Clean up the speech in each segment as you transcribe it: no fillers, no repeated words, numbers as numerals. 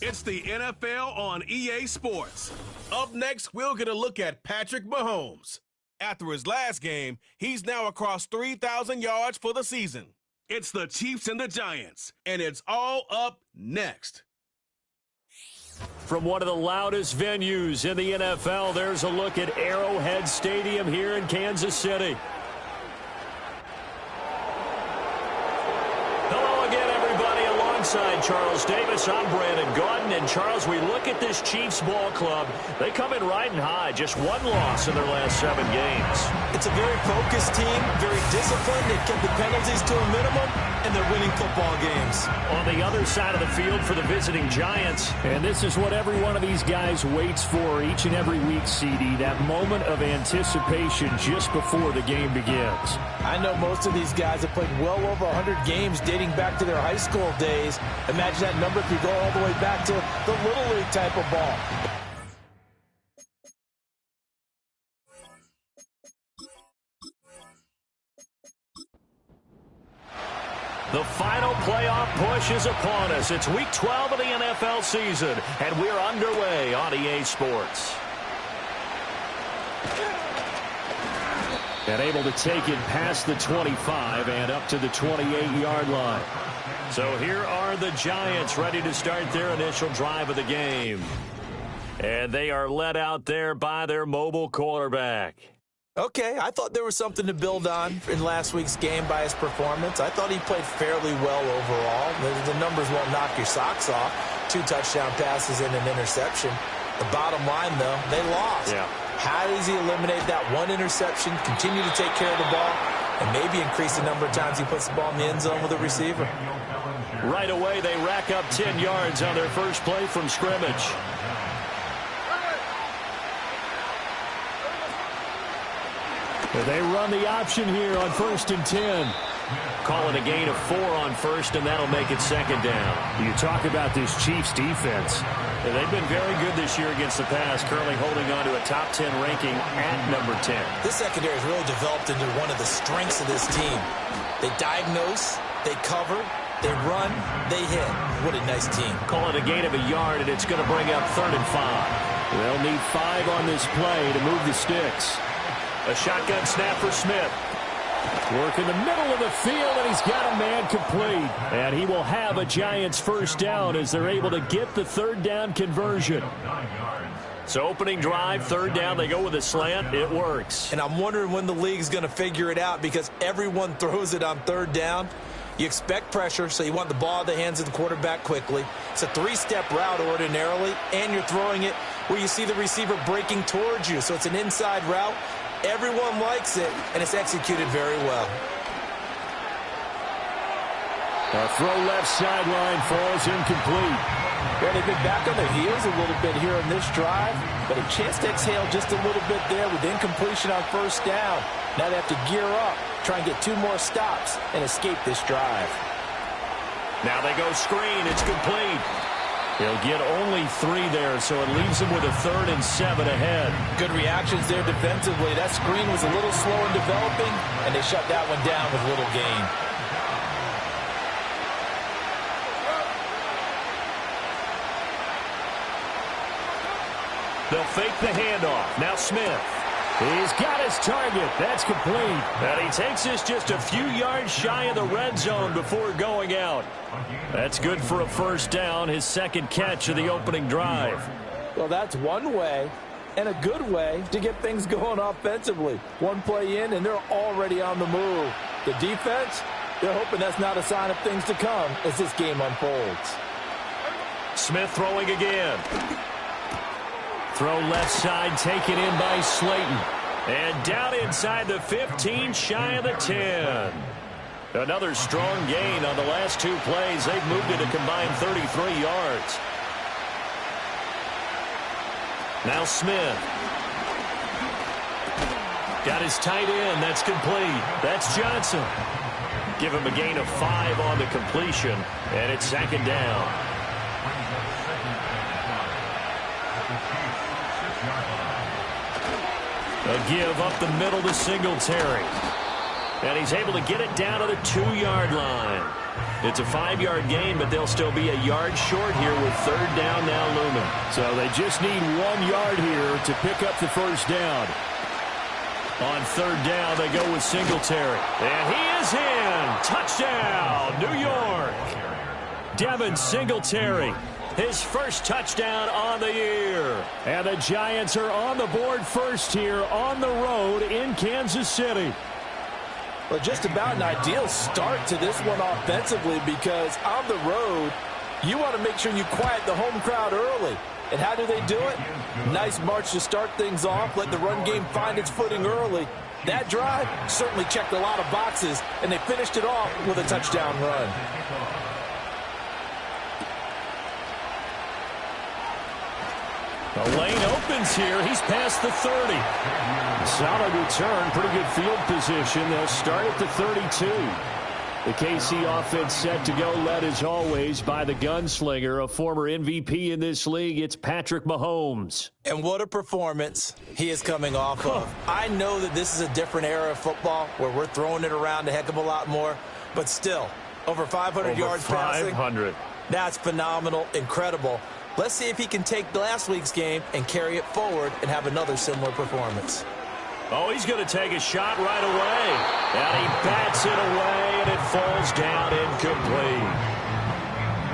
It's the NFL on EA Sports. Up next, we'll get a look at Patrick Mahomes. After his last game, he's now across 3,000 yards for the season. It's the Chiefs and the Giants, and it's all up next. From one of the loudest venues in the NFL, there's a look at Arrowhead Stadium here in Kansas City. Hello again, everybody. Alongside Charles Davis, I'm Brandon Gaudin. And, Charles, we look at this Chiefs ball club. They come in riding high. Just one loss in their last 7 games. It's a very focused team, very disciplined. They've kept the penalties to a minimum, and they're winning football games. On the other side of the field for the visiting Giants. And this is what every one of these guys waits for each and every week, CD. That moment of anticipation just before the game begins. I know most of these guys have played well over 100 games dating back to their high school days. Imagine that number if you go all the way back to the Little League type of ball. The final playoff push is upon us. It's Week 12 of the NFL season, and we're underway on EA Sports. And able to take it past the 25 and up to the 28-yard line. So here are the Giants ready to start their initial drive of the game. And they are led out there by their mobile quarterback. Okay, I thought there was something to build on in last week's game by his performance. I thought he played fairly well overall. The numbers won't knock your socks off. 2 touchdown passes and an interception. The bottom line, though, they lost. Yeah. How does he eliminate that one interception, continue to take care of the ball, and maybe increase the number of times he puts the ball in the end zone with a receiver? Right away, they rack up 10 yards on their first play from scrimmage. They run the option here on 1st and 10. Calling a gain of 4 on first, and that'll make it 2nd down. You talk about this Chiefs defense. They've been very good this year against the pass, currently holding on to a top 10 ranking at number 10. This secondary has really developed into one of the strengths of this team. They diagnose, they cover, they run, they hit. What a nice team. Calling a gain of a yard, and it's going to bring up 3rd and 5. They'll need 5 on this play to move the sticks. A shotgun snap for Smith. Work in the middle of the field, and he's got a man complete. And he will have a Giants first down as they're able to get the 3rd down conversion. So opening drive, 3rd down, they go with a slant. It works. And I'm wondering when the league's going to figure it out because everyone throws it on 3rd down. You expect pressure, so you want the ball in the hands of the quarterback quickly. It's a 3-step route ordinarily, and you're throwing it where you see the receiver breaking towards you. So it's an inside route. Everyone likes it, and it's executed very well. A throw left sideline falls incomplete. Yeah, they've been back on their heels a little bit here in this drive, but a chance to exhale just a little bit there with incompletion on 1st down. Now they have to gear up, try and get 2 more stops, and escape this drive. Now they go screen. It's complete. He'll get only 3 there, so it leaves him with a 3rd and 7 ahead. Good reactions there defensively. That screen was a little slow in developing, and they shut that one down with little gain. They'll fake the handoff. Now Smith. He's got his target. That's complete. And he takes this just a few yards shy of the red zone before going out. That's good for a 1st down, his 2nd catch of the opening drive. Well, that's one way and a good way to get things going offensively. One play in, and they're already on the move. The defense, they're hoping that's not a sign of things to come as this game unfolds. Smith throwing again. Throw left side, taken in by Slayton. And down inside the 15, shy of the 10. Another strong gain on the last 2 plays. They've moved it a combined 33 yards. Now Smith. Got his tight end. That's complete. That's Johnson. Give him a gain of 5 on the completion. And it's 2nd down. A give up the middle to Singletary. And he's able to get it down to the 2-yard line. It's a 5-yard gain, but they'll still be a yard short here with third down now looming. So they just need 1 yard here to pick up the first down. On third down, they go with Singletary. And he is in. Touchdown, New York. Devin Singletary, his first touchdown on the year. And the Giants are on the board first here on the road in Kansas City. Well, just about an ideal start to this one offensively, because on the road, you want to make sure you quiet the home crowd early. And how do they do it? Nice march to start things off. Let the run game find its footing early. That drive certainly checked a lot of boxes, and they finished it off with a touchdown run. The lane opens here. He's past the 30. Solid return. Pretty good field position. They'll start at the 32. The KC offense set to go, led as always by the gunslinger, a former MVP in this league. It's Patrick Mahomes. And what a performance he is coming off of. I know that this is a different era of football where we're throwing it around a heck of a lot more, but still, over 500 yards passing. 500. That's phenomenal, incredible. Let's see if he can take last week's game and carry it forward and have another similar performance. Oh, he's going to take a shot right away. And he bats it away, and it falls down incomplete.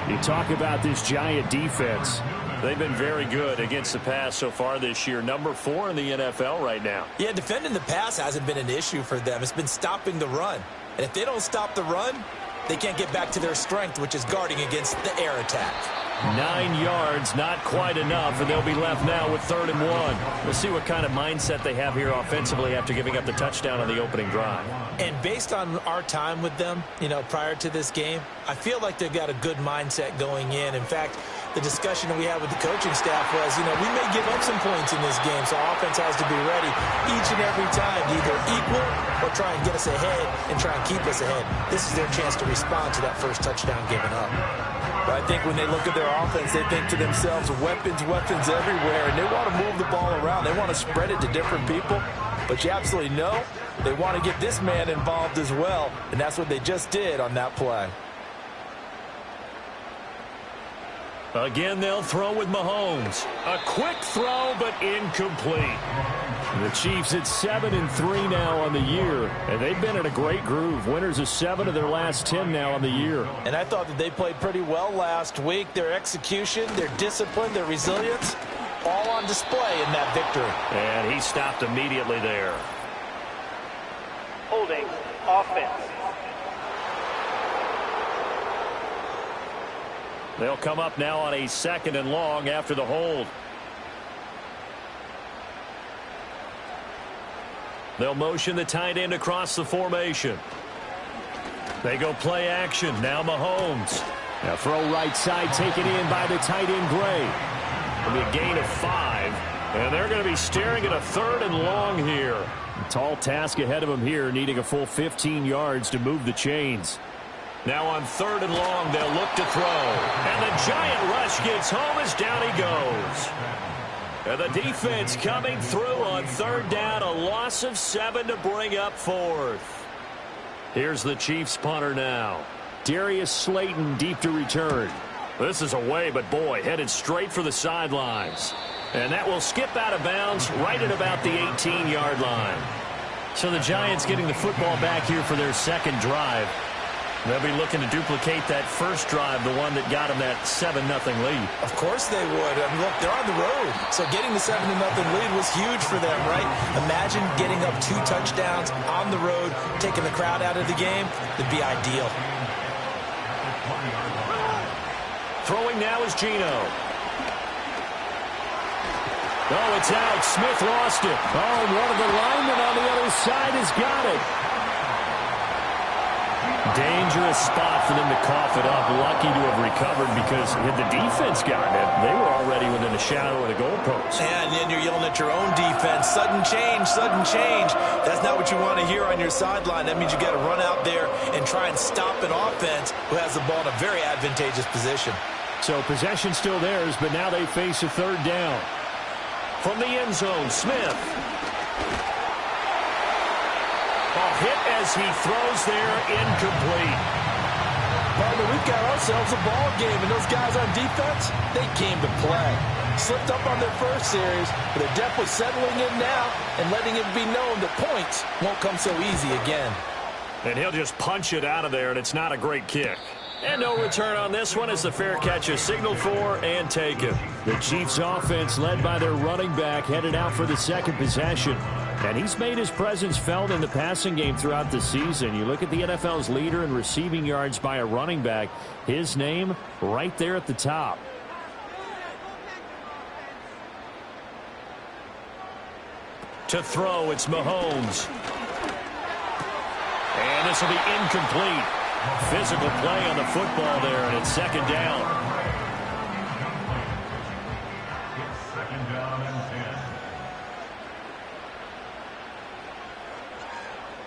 You talk about this Giant defense. They've been very good against the pass so far this year. Number 4 in the NFL right now. Yeah, defending the pass hasn't been an issue for them. It's been stopping the run. And if they don't stop the run, they can't get back to their strength, which is guarding against the air attack. 9 yards, not quite enough, and they'll be left now with 3rd and 1. We'll see what kind of mindset they have here offensively after giving up the touchdown on the opening drive. And based on our time with them, prior to this game, I feel like they've got a good mindset going in. In fact, the discussion that we had with the coaching staff was, we may give up some points in this game, so offense has to be ready each and every time to either equal or try and get us ahead and try and keep us ahead. This is their chance to respond to that first touchdown given up. But I think when they look at their offense, they think to themselves, weapons everywhere, and they want to move the ball around. They want to spread it to different people. But you absolutely know they want to get this man involved as well, and that's what they just did on that play. Again, they'll throw with Mahomes. A quick throw, but incomplete. The Chiefs at 7-3 now on the year, and they've been in a great groove. Winners of 7 of their last 10 now on the year. And I thought that they played pretty well last week. Their execution, their discipline, their resilience, all on display in that victory. And he stopped immediately there. Holding offense. They'll come up now on a 2nd and long after the hold. They'll motion the tight end across the formation. They go play action. Now Mahomes. Now throw right side taken in by the tight end Gray. It'll be a gain of 5. And they're going to be staring at a 3rd and long here. A tall task ahead of them here, needing a full 15 yards to move the chains. Now on 3rd and long, they'll look to throw. And the Giant rush gets home as down he goes. And the defense coming through on 3rd down, a loss of 7 to bring up 4th. Here's the Chiefs punter now. Darius Slayton deep to return. This is away, but boy, headed straight for the sidelines. And that will skip out of bounds right at about the 18-yard line. So the Giants getting the football back here for their 2nd drive. They'll be looking to duplicate that first drive, the one that got them that 7-0 lead. Of course they would. I mean, look, they're on the road. So getting the 7-0 lead was huge for them, right? Imagine getting up 2 touchdowns on the road, taking the crowd out of the game. It'd be ideal. Throwing now is Geno. Oh, it's out. Smith lost it. Oh, one of the linemen on the other side has got it. Dangerous spot for them to cough it up. Lucky to have recovered, because had the defense gotten it, they were already within a shadow of the goalpost. And then you're yelling at your own defense. Sudden change, sudden change. That's not what you want to hear on your sideline. That means you got to run out there and try and stop an offense who has the ball in a very advantageous position. So possession still theirs, but now they face a 3rd down. From the end zone, Smith. A hit as he throws there, incomplete. Partner, we've got ourselves a ball game, and those guys on defense, they came to play. Slipped up on their first series, but they're definitely settling in now and letting it be known that points won't come so easy again. And he'll just punch it out of there, and it's not a great kick. And no return on this one as the fair catch is signaled for and taken. The Chiefs offense, led by their running back, headed out for the second possession. And he's made his presence felt in the passing game throughout the season. You look at the NFL's leader in receiving yards by a running back, his name right there at the top. To throw, it's Mahomes. And this will be incomplete. Physical play on the football there, and it's second down.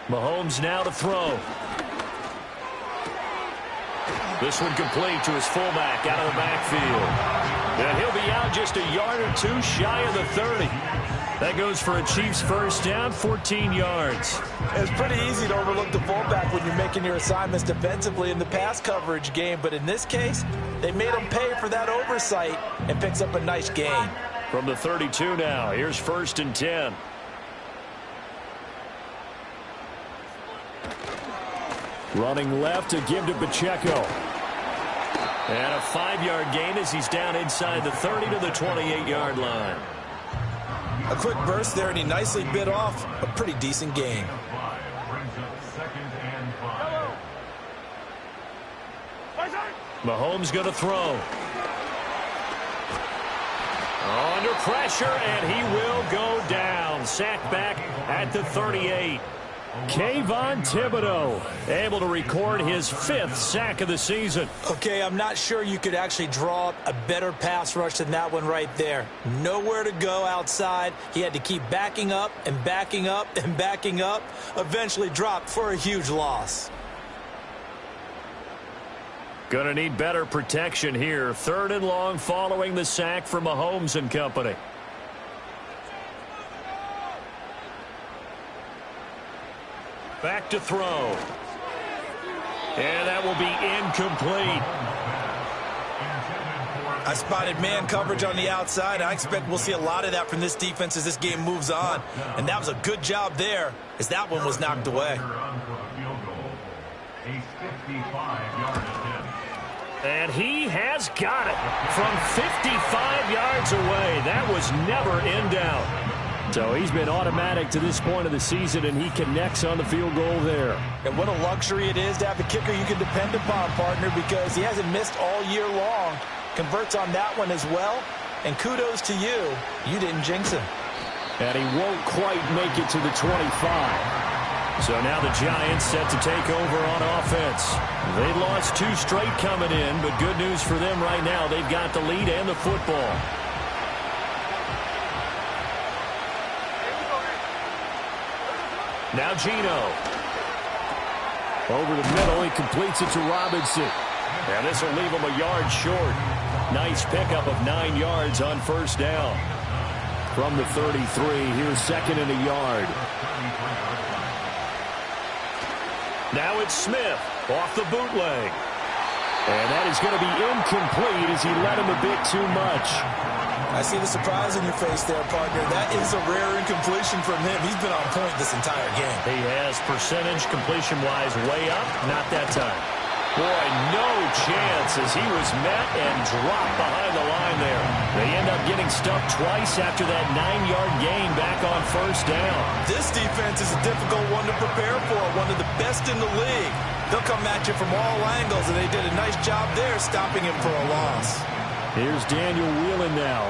Mahomes now to throw. This one complete to his fullback out of the backfield. And he'll be out just a yard or two shy of the 30. That goes for a Chiefs first down, 14 yards. It's pretty easy to overlook the fullback when you're making your assignments defensively in the pass coverage game, but in this case, they made him pay for that oversight and picks up a nice gain. From the 32 now, here's first and 10. Running left to give to Pacheco. And a 5-yard gain as he's down inside the 30 to the 28-yard line. A quick burst there, and he nicely bit off a pretty decent gain. Mahomes going to throw. Under pressure, and he will go down. Sacked back at the 38. Kayvon Thibodeaux able to record his 5th sack of the season. Okay, I'm not sure you could actually draw up a better pass rush than that one right there. Nowhere to go outside. He had to keep backing up and backing up and backing up. Eventually dropped for a huge loss. Gonna need better protection here. 3rd and long following the sack from Mahomes and company. Back to throw. And that will be incomplete. I spotted man coverage on the outside. I expect we'll see a lot of that from this defense as this game moves on. And that was a good job there as that one was knocked away. And he has got it from 55 yards away. That was never in doubt. So he's been automatic to this point of the season, and he connects on the field goal there. And what a luxury it is to have a kicker you can depend upon, partner, because he hasn't missed all year long. Converts on that one as well. And kudos to you. You didn't jinx him. And he won't quite make it to the 25. So now the Giants set to take over on offense. They lost 2 straight coming in, but good news for them right now. They've got the lead and the football. Now Geno. Over the middle, he completes it to Robinson. And this will leave him a yard short. Nice pickup of 9 yards on first down. From the 33, here's 2nd and a yard. Now it's Smith off the bootleg. And that is going to be incomplete as he led him a bit too much. I see the surprise in your face there, partner. That is a rare incompletion from him. He's been on point this entire game. He has percentage completion-wise way up. Not that time. Boy, no chance as he was met and dropped behind the line there. They end up getting stuffed twice after that 9-yard gain back on first down. This defense is a difficult one to prepare for, one of the best in the league. They'll come at you from all angles, and they did a nice job there stopping him for a loss. Here's Daniel Whelan now.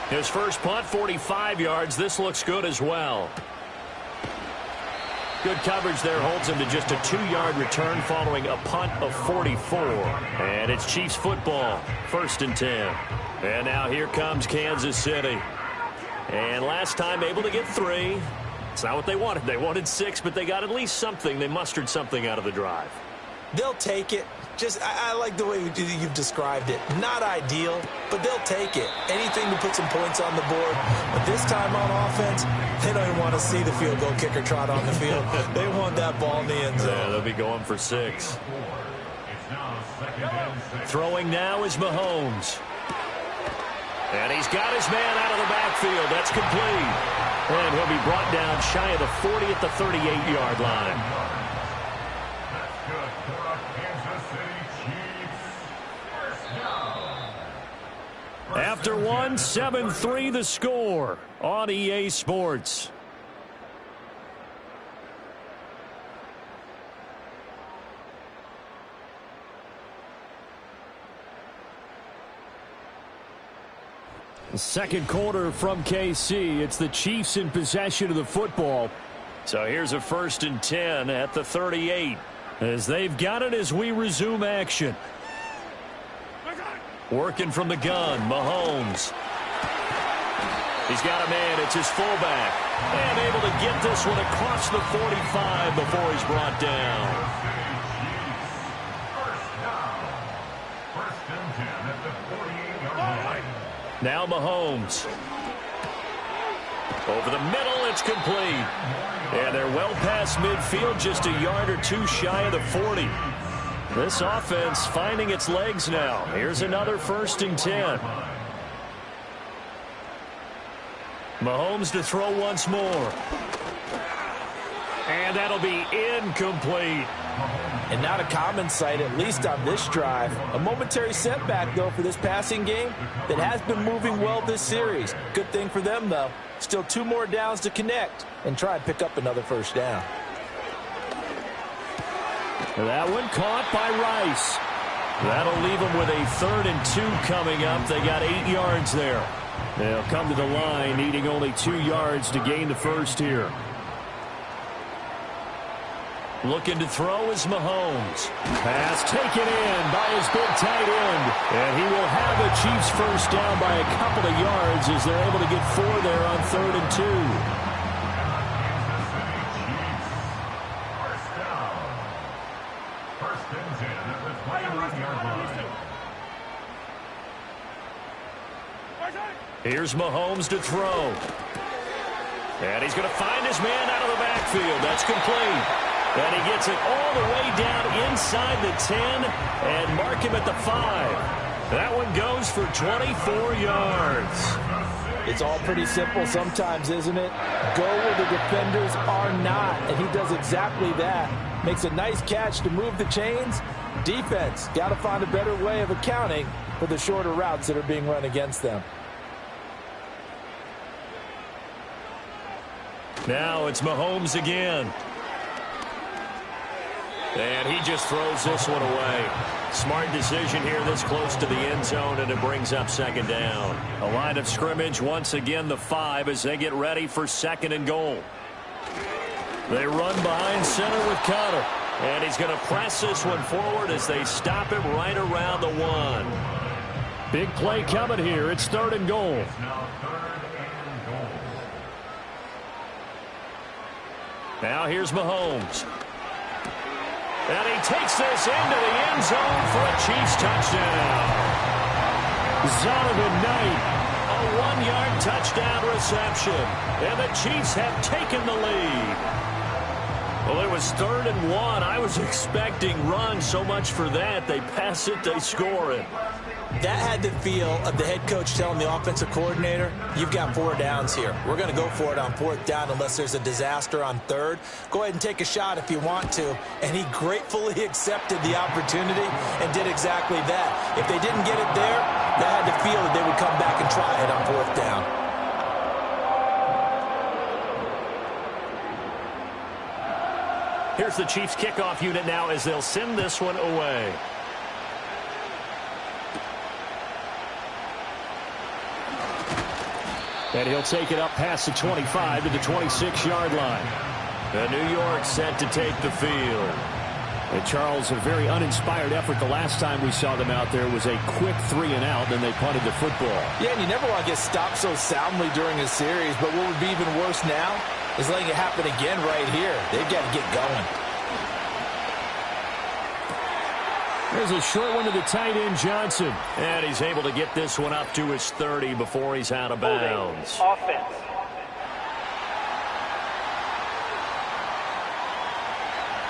His first punt, 45 yards. This looks good as well. Good coverage there holds him to just a 2-yard return following a punt of 44. And it's Chiefs football, 1st and 10. And now here comes Kansas City. And last time able to get 3. It's not what they wanted. They wanted 6, but they got at least something. They mustered something out of the drive. They'll take it. I like the way you've described it. Not ideal, but they'll take it. Anything to put some points on the board. But this time on offense, they don't even want to see the field goal kicker trot on the field. They want that ball in the end zone. Yeah, they'll be going for 6. Throwing now is Mahomes. And he's got his man out of the backfield. That's complete. And he'll be brought down shy of the 40 at the 38-yard line. After 1, 7-3 the score on EA Sports. Second quarter from KC. It's the Chiefs in possession of the football. So here's a 1st and 10 at the 38 as they've got it as we resume action. Working from the gun, Mahomes. He's got a man. It's his fullback. And able to get this one across the 45 before he's brought down. Now Mahomes. Over the middle, it's complete. And they're well past midfield, just a yard or 2 shy of the 40. This offense finding its legs now. Here's another 1st and 10. Mahomes to throw once more. And that'll be incomplete. And not a common sight, at least on this drive. A momentary setback, though, for this passing game that has been moving well this series. Good thing for them, though. Still 2 more downs to connect and try and pick up another 1st down. That one caught by Rice. That'll leave them with a 3rd and 2 coming up. They got 8 yards there. They'll come to the line needing only 2 yards to gain the 1st here. Looking to throw is Mahomes. Pass taken in by his big tight end. And he will have the Chiefs 1st down by a couple of yards as they're able to get 4 there on 3rd and 2. Here's Mahomes to throw. And he's going to find his man out of the backfield. That's complete. And he gets it all the way down inside the 10 and mark him at the 5. That one goes for 24 yards. It's all pretty simple sometimes, isn't it? Go where the defenders are not, and he does exactly that. Makes a nice catch to move the chains. Defense, got to find a better way of accounting for the shorter routes that are being run against them. Now it's Mahomes again. And he just throws this one away. Smart decision here this close to the end zone, and it brings up 2nd down. A line of scrimmage once again the 5 as they get ready for 2nd and goal. They run behind center with Conner. And he's going to press this one forward as they stop him right around the 1. Big play coming here. It's 3rd and goal. Now here's Mahomes. And he takes this into the end zone for a Chiefs touchdown. Zonovan Knight, a 1-yard touchdown reception. And the Chiefs have taken the lead. Well, it was 3rd and 1. I was expecting run. So much for that. They pass it, they score it. That had the feel of the head coach telling the offensive coordinator, you've got 4 downs here. We're going to go for it on 4th down unless there's a disaster on 3rd. Go ahead and take a shot if you want to. And he gratefully accepted the opportunity and did exactly that. If they didn't get it there, that had the feel that they would come back and try it on 4th down. Here's the Chiefs kickoff unit now as they'll send this one away. And he'll take it up past the 25 to the 26-yard line. The New York set to take the field. And Charles, a very uninspired effort the last time we saw them out there was a quick 3-and-out, then they punted the football. Yeah, and you never want to get stopped so soundly during a series, but what would be even worse now is letting it happen again right here. They've got to get going. There's a short one to the tight end, Johnson. And he's able to get this one up to his 30 before he's out of bounds. Offense.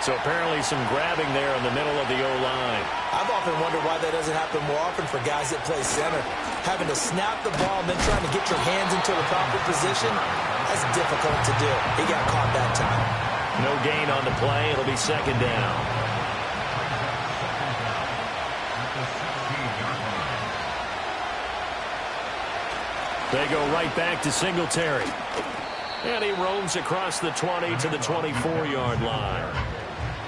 So apparently some grabbing there in the middle of the O-line. I've often wondered why that doesn't happen more often for guys that play center. Having to snap the ball and then trying to get your hands into the proper position, that's difficult to do. He got caught that time. No gain on the play. It'll be second down. They go right back to Singletary. And he roams across the 20 to the 24-yard line.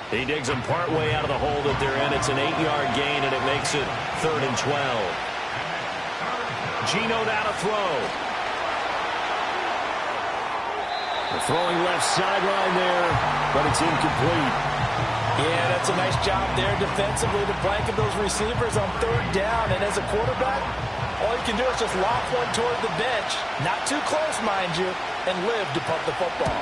He digs them partway out of the hole that they're in. It's an 8-yard gain, and it makes it 3rd and 12. Geno now to throw. The throwing left sideline there, but it's incomplete. Yeah, that's a nice job there defensively to blanket those receivers on 3rd down. And as a quarterback, all you can do is just lock one toward the bench. Not too close, mind you, and live to punt the football.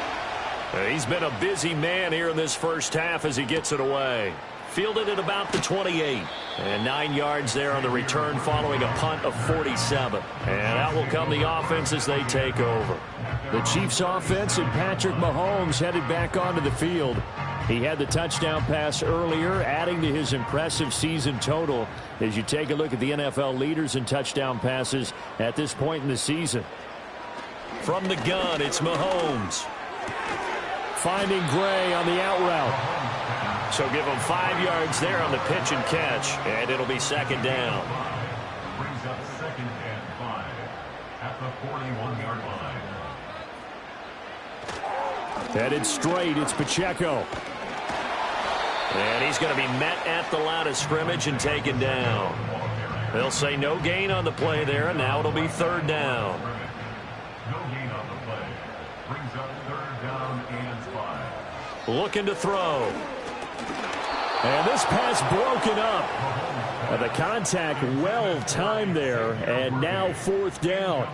He's been a busy man here in this first half as he gets it away. Fielded at about the 28. And 9 yards there on the return following a punt of 47. And out will come the offense as they take over. The Chiefs offense and Patrick Mahomes headed back onto the field. He had the touchdown pass earlier, adding to his impressive season total as you take a look at the NFL leaders in touchdown passes at this point in the season. From the gun, it's Mahomes. Finding Gray on the out route. So give him 5 yards there on the pitch and catch, and it'll be second down. Brings up 2nd and 5 at the 41-yard line. Headed straight, it's Pacheco. And he's going to be met at the line of scrimmage and taken down. They'll say no gain on the play there, and now it'll be 3rd down. No gain on the play. Brings up 3rd down and 5. Looking to throw. And this pass broken up. The contact well timed there, and now 4th down.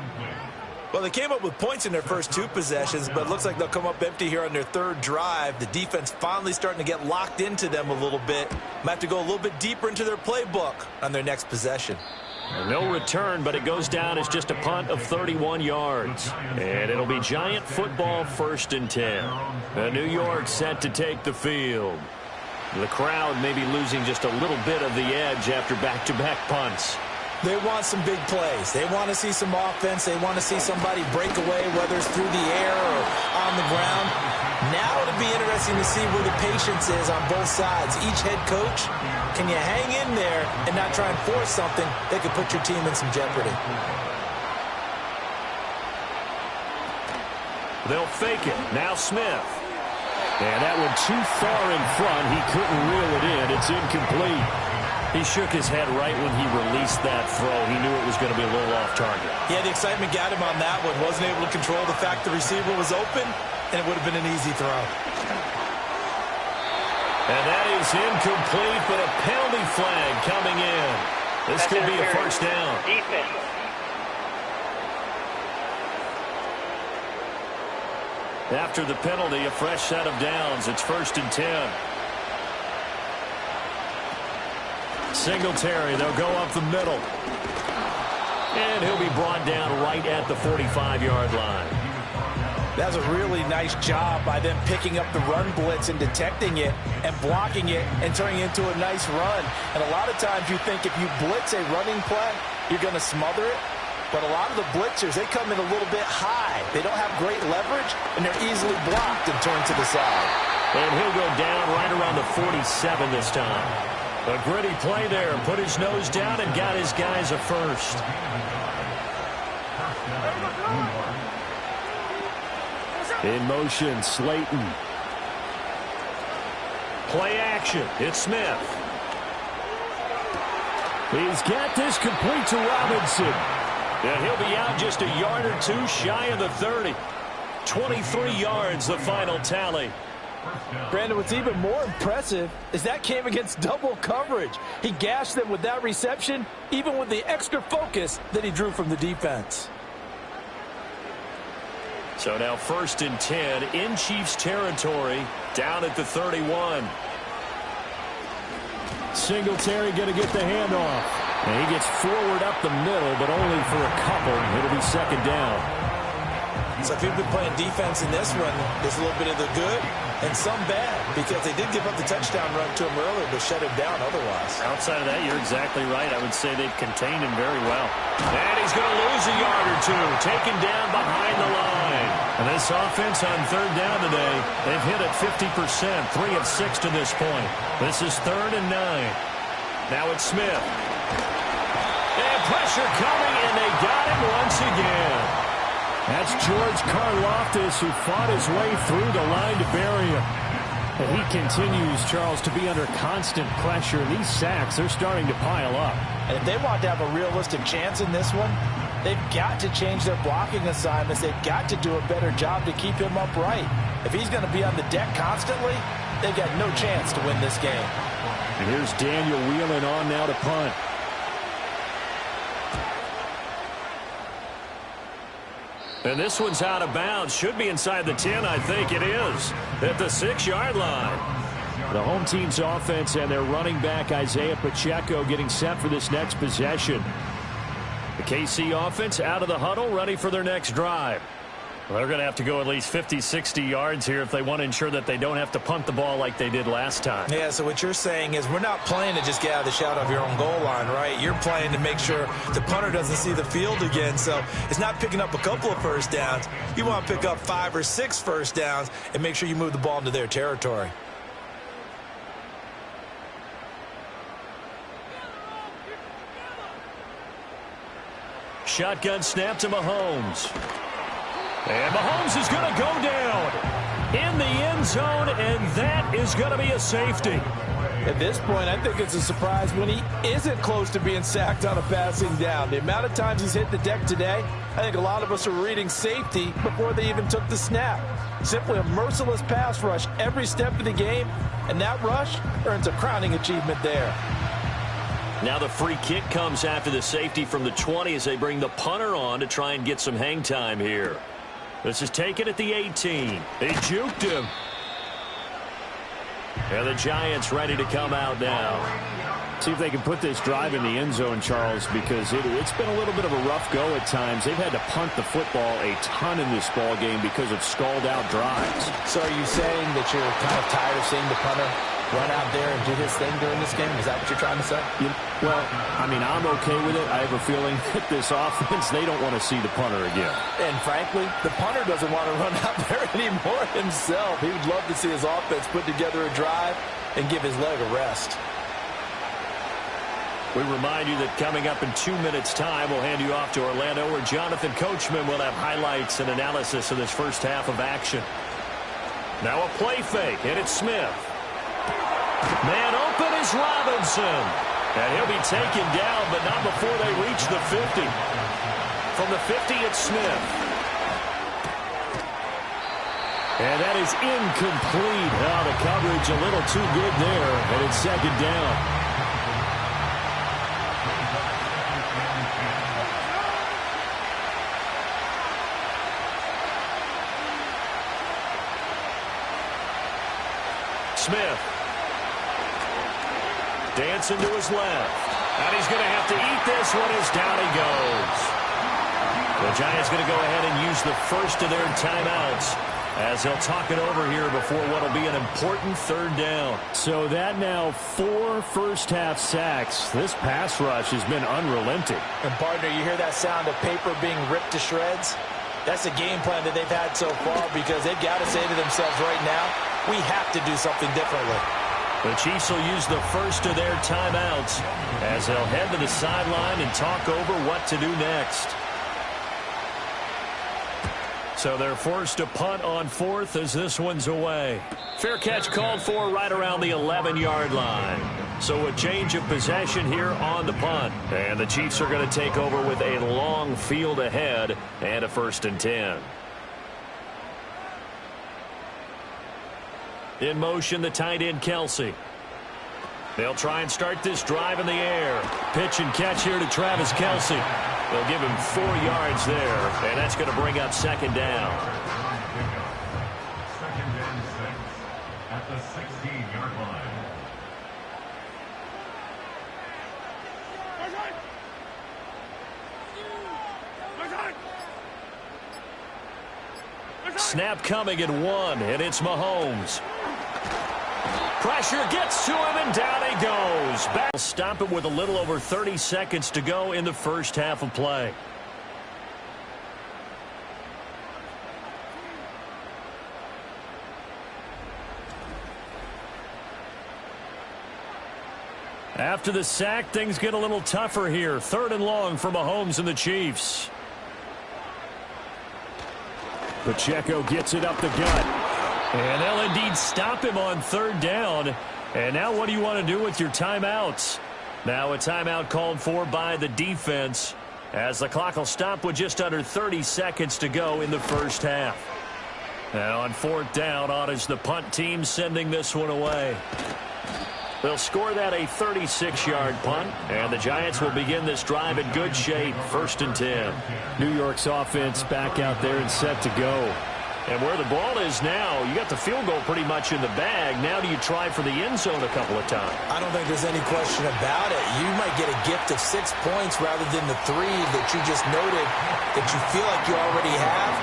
Well, they came up with points in their first 2 possessions, but it looks like they'll come up empty here on their 3rd drive. The defense finally starting to get locked into them a little bit. Might have to go a little bit deeper into their playbook on their next possession. No return, but it goes down as just a punt of 31 yards. And it'll be Giant football 1st and 10. New York set to take the field. The crowd may be losing just a little bit of the edge after back-to-back punts. They want some big plays. They want to see some offense. They want to see somebody break away, whether it's through the air or on the ground. Now it'll be interesting to see where the patience is on both sides. Each head coach, can you hang in there and not try and force something that could put your team in some jeopardy? They'll fake it. Now Smith. And that one too far in front. He couldn't reel it in. It's incomplete. He shook his head right when he released that throw. He knew it was going to be a little off target. Yeah, the excitement got him on that one. Wasn't able to control the fact the receiver was open, and it would have been an easy throw. And that is incomplete, but a penalty flag coming in. This could be a 1st down. Defense. After the penalty, a fresh set of downs. It's 1st and 10. Singletary, they'll go up the middle. And he'll be brought down right at the 45-yard line. That was a really nice job by them picking up the run blitz and detecting it and blocking it and turning it into a nice run. And a lot of times you think if you blitz a running play, you're going to smother it. But a lot of the blitzers, they come in a little bit high. They don't have great leverage, and they're easily blocked and turned to the side. And he'll go down right around the 47 this time. A gritty play there. Put his nose down and got his guys a first. In motion, Slayton. Play action. It's Smith. He's got this complete to Robinson. And he'll be out just a yard or two shy of the 30. 23 yards, the final tally. Brandon, what's even more impressive is that came against double coverage. He gashed them with that reception, even with the extra focus that he drew from the defense. So now 1st and 10 in Chiefs territory, down at the 31. Singletary going to get the handoff. And he gets forward up the middle, but only for a couple. It'll be second down. So if you've been playing defense in this one, there's a little bit of the good and some bad, because they did give up the touchdown run to him earlier, but shut him down otherwise. Outside of that, you're exactly right. I would say they've contained him very well. And he's going to lose a yard or two, taken down behind the line. And this offense on third down today, they've hit it 50%, 3 of 6 to this point. This is 3rd and 9. Now it's Smith. And pressure coming, and they got him once again. That's George Karlaftis, who fought his way through the line to bury him. And he continues, Charles, to be under constant pressure. And these sacks, they're starting to pile up. And if they want to have a realistic chance in this one, they've got to change their blocking assignments. They've got to do a better job to keep him upright. If he's going to be on the deck constantly, they've got no chance to win this game. And here's Daniel Whelan on now to punt. And this one's out of bounds. Should be inside the 10, I think it is. At the 6-yard line. The home team's offense and their running back, Isaiah Pacheco, getting set for this next possession. The KC offense out of the huddle, ready for their next drive. Well, they're going to have to go at least 50, 60 yards here if they want to ensure that they don't have to punt the ball like they did last time. Yeah, so what you're saying is we're not playing to just get out of the shadow of your own goal line, right? You're playing to make sure the punter doesn't see the field again. So it's not picking up a couple of first downs. You want to pick up 5 or 6 first downs and make sure you move the ball into their territory. Shotgun snap to Mahomes. And Mahomes is going to go down in the end zone, and that is going to be a safety. At this point, I think it's a surprise when he isn't close to being sacked on a passing down. The amount of times he's hit the deck today, I think a lot of us are reading safety before they even took the snap. Simply a merciless pass rush every step of the game, and that rush earns a crowning achievement there. Now the free kick comes after the safety from the 20 as they bring the punter on to try and get some hang time here. This is taken at the 18. They juked him. And the Giants ready to come out now. See if they can put this drive in the end zone, Charles, because it's been a little bit of a rough go at times. They've had to punt the football a ton in this ball game because of stalled-out drives. So are you saying that you're kind of tired of seeing the punter run out there and do his thing during this game? Is that what you're trying to say? Well, I mean, I'm okay with it. I have a feeling that this offense, they don't want to see the punter again. And frankly, the punter doesn't want to run out there anymore himself. He would love to see his offense put together a drive and give his leg a rest. We remind you that coming up in 2 minutes' time, we'll hand you off to Orlando, where Jonathan Coachman will have highlights and analysis of this first half of action. Now a play fake, and it's Smith. Man open is Robinson. And he'll be taken down, but not before they reach the 50. From the 50, it's Smith. And that is incomplete. Oh, the coverage a little too good there, and it's second down. Smith. Dancing to his left. And he's going to have to eat this one as down he goes. The Giants going to go ahead and use the first of their timeouts as they'll talk it over here before what will be an important third down. So that now 4 first-half sacks. This pass rush has been unrelenting. And, partner, you hear that sound of paper being ripped to shreds? That's a game plan that they've had so far because they've got to say to themselves right now, we have to do something differently. The Chiefs will use the first of their timeouts as they'll head to the sideline and talk over what to do next. So they're forced to punt on 4th as this one's away. Fair catch called for right around the 11-yard line. So a change of possession here on the punt. And the Chiefs are going to take over with a long field ahead and a 1st and 10. In motion, the tight end, Kelsey. They'll try and start this drive in the air. Pitch and catch here to Travis Kelsey. They'll give him 4 yards there, and that's going to bring up second down. Second and 6 at the 16-yard line. Snap coming at 1, and it's Mahomes. Pressure gets to him, and down he goes. Back. Stop it with a little over 30 seconds to go in the first half of play. After the sack, things get a little tougher here. 3rd and long for Mahomes and the Chiefs. Pacheco gets it up the gut. And they'll indeed stop him on 3rd down. And now what do you want to do with your timeouts? Now a timeout called for by the defense, as the clock will stop with just under 30 seconds to go in the first half. Now on 4th down, on is the punt team sending this one away. They'll score that a 36-yard punt, and the Giants will begin this drive in good shape, 1st and 10. New York's offense back out there and set to go. And where the ball is now, you got the field goal pretty much in the bag. Now do you try for the end zone a couple of times? I don't think there's any question about it. You might get a gift of 6 points rather than the 3 that you just noted that you feel like you already have.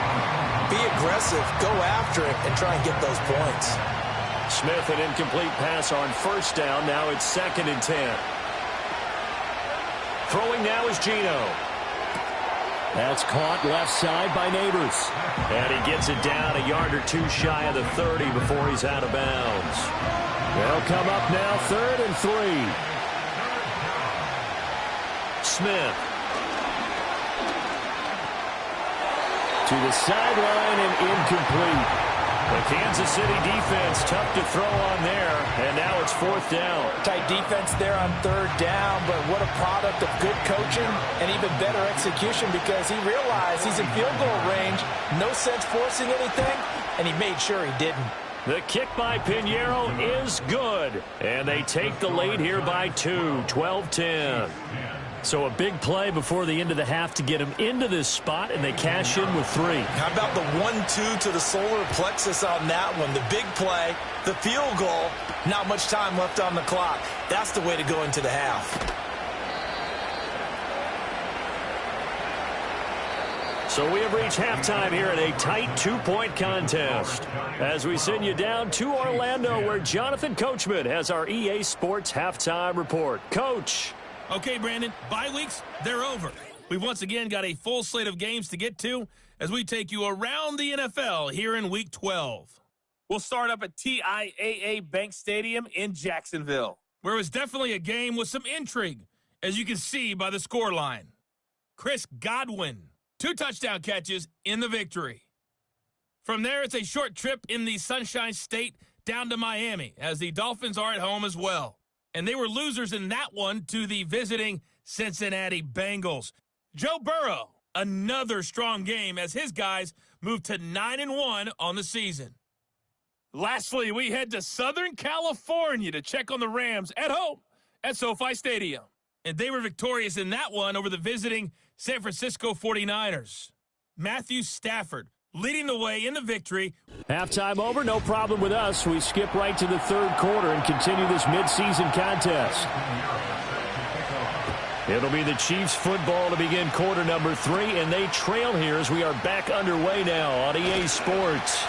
Be aggressive, go after it, and try and get those points. Smith, an incomplete pass on 1st down. Now it's 2nd and 10. Throwing now is Geno. That's caught left side by Neighbors. And he gets it down a yard or 2 shy of the 30 before he's out of bounds. They'll come up now 3rd and 3. Smith. To the sideline and incomplete. The Kansas City defense tough to throw on there, and now it's 4th down. Tight defense there on 3rd down, but what a product of good coaching and even better execution, because he realized he's in field goal range, no sense forcing anything, and he made sure he didn't. The kick by Pinheiro is good, and they take the lead here by 2, 12-10. So a big play before the end of the half to get him into this spot, and they cash in with 3. How about the 1-2 to the solar plexus on that one? The big play, the field goal, not much time left on the clock. That's the way to go into the half. So we have reached halftime here in a tight 2-point contest, as we send you down to Orlando, where Jonathan Coachman has our EA Sports Halftime Report. Coach. Okay, Brandon, bye weeks, they're over. We've once again got a full slate of games to get to as we take you around the NFL here in Week 12. We'll start up at TIAA Bank Stadium in Jacksonville, where it was definitely a game with some intrigue, as you can see by the scoreline. Chris Godwin, 2 touchdown catches in the victory. From there, it's a short trip in the Sunshine State down to Miami, as the Dolphins are at home as well. And they were losers in that one to the visiting Cincinnati Bengals. Joe Burrow, another strong game as his guys moved to 9-1 on the season. Lastly, we head to Southern California to check on the Rams at home at SoFi Stadium. And they were victorious in that one over the visiting San Francisco 49ers. Matthew Stafford leading the way in the victory. Halftime over, no problem with us. We skip right to the 3rd quarter and continue this midseason contest. It'll be the Chiefs football to begin quarter number 3, and they trail here as we are back underway now on EA Sports.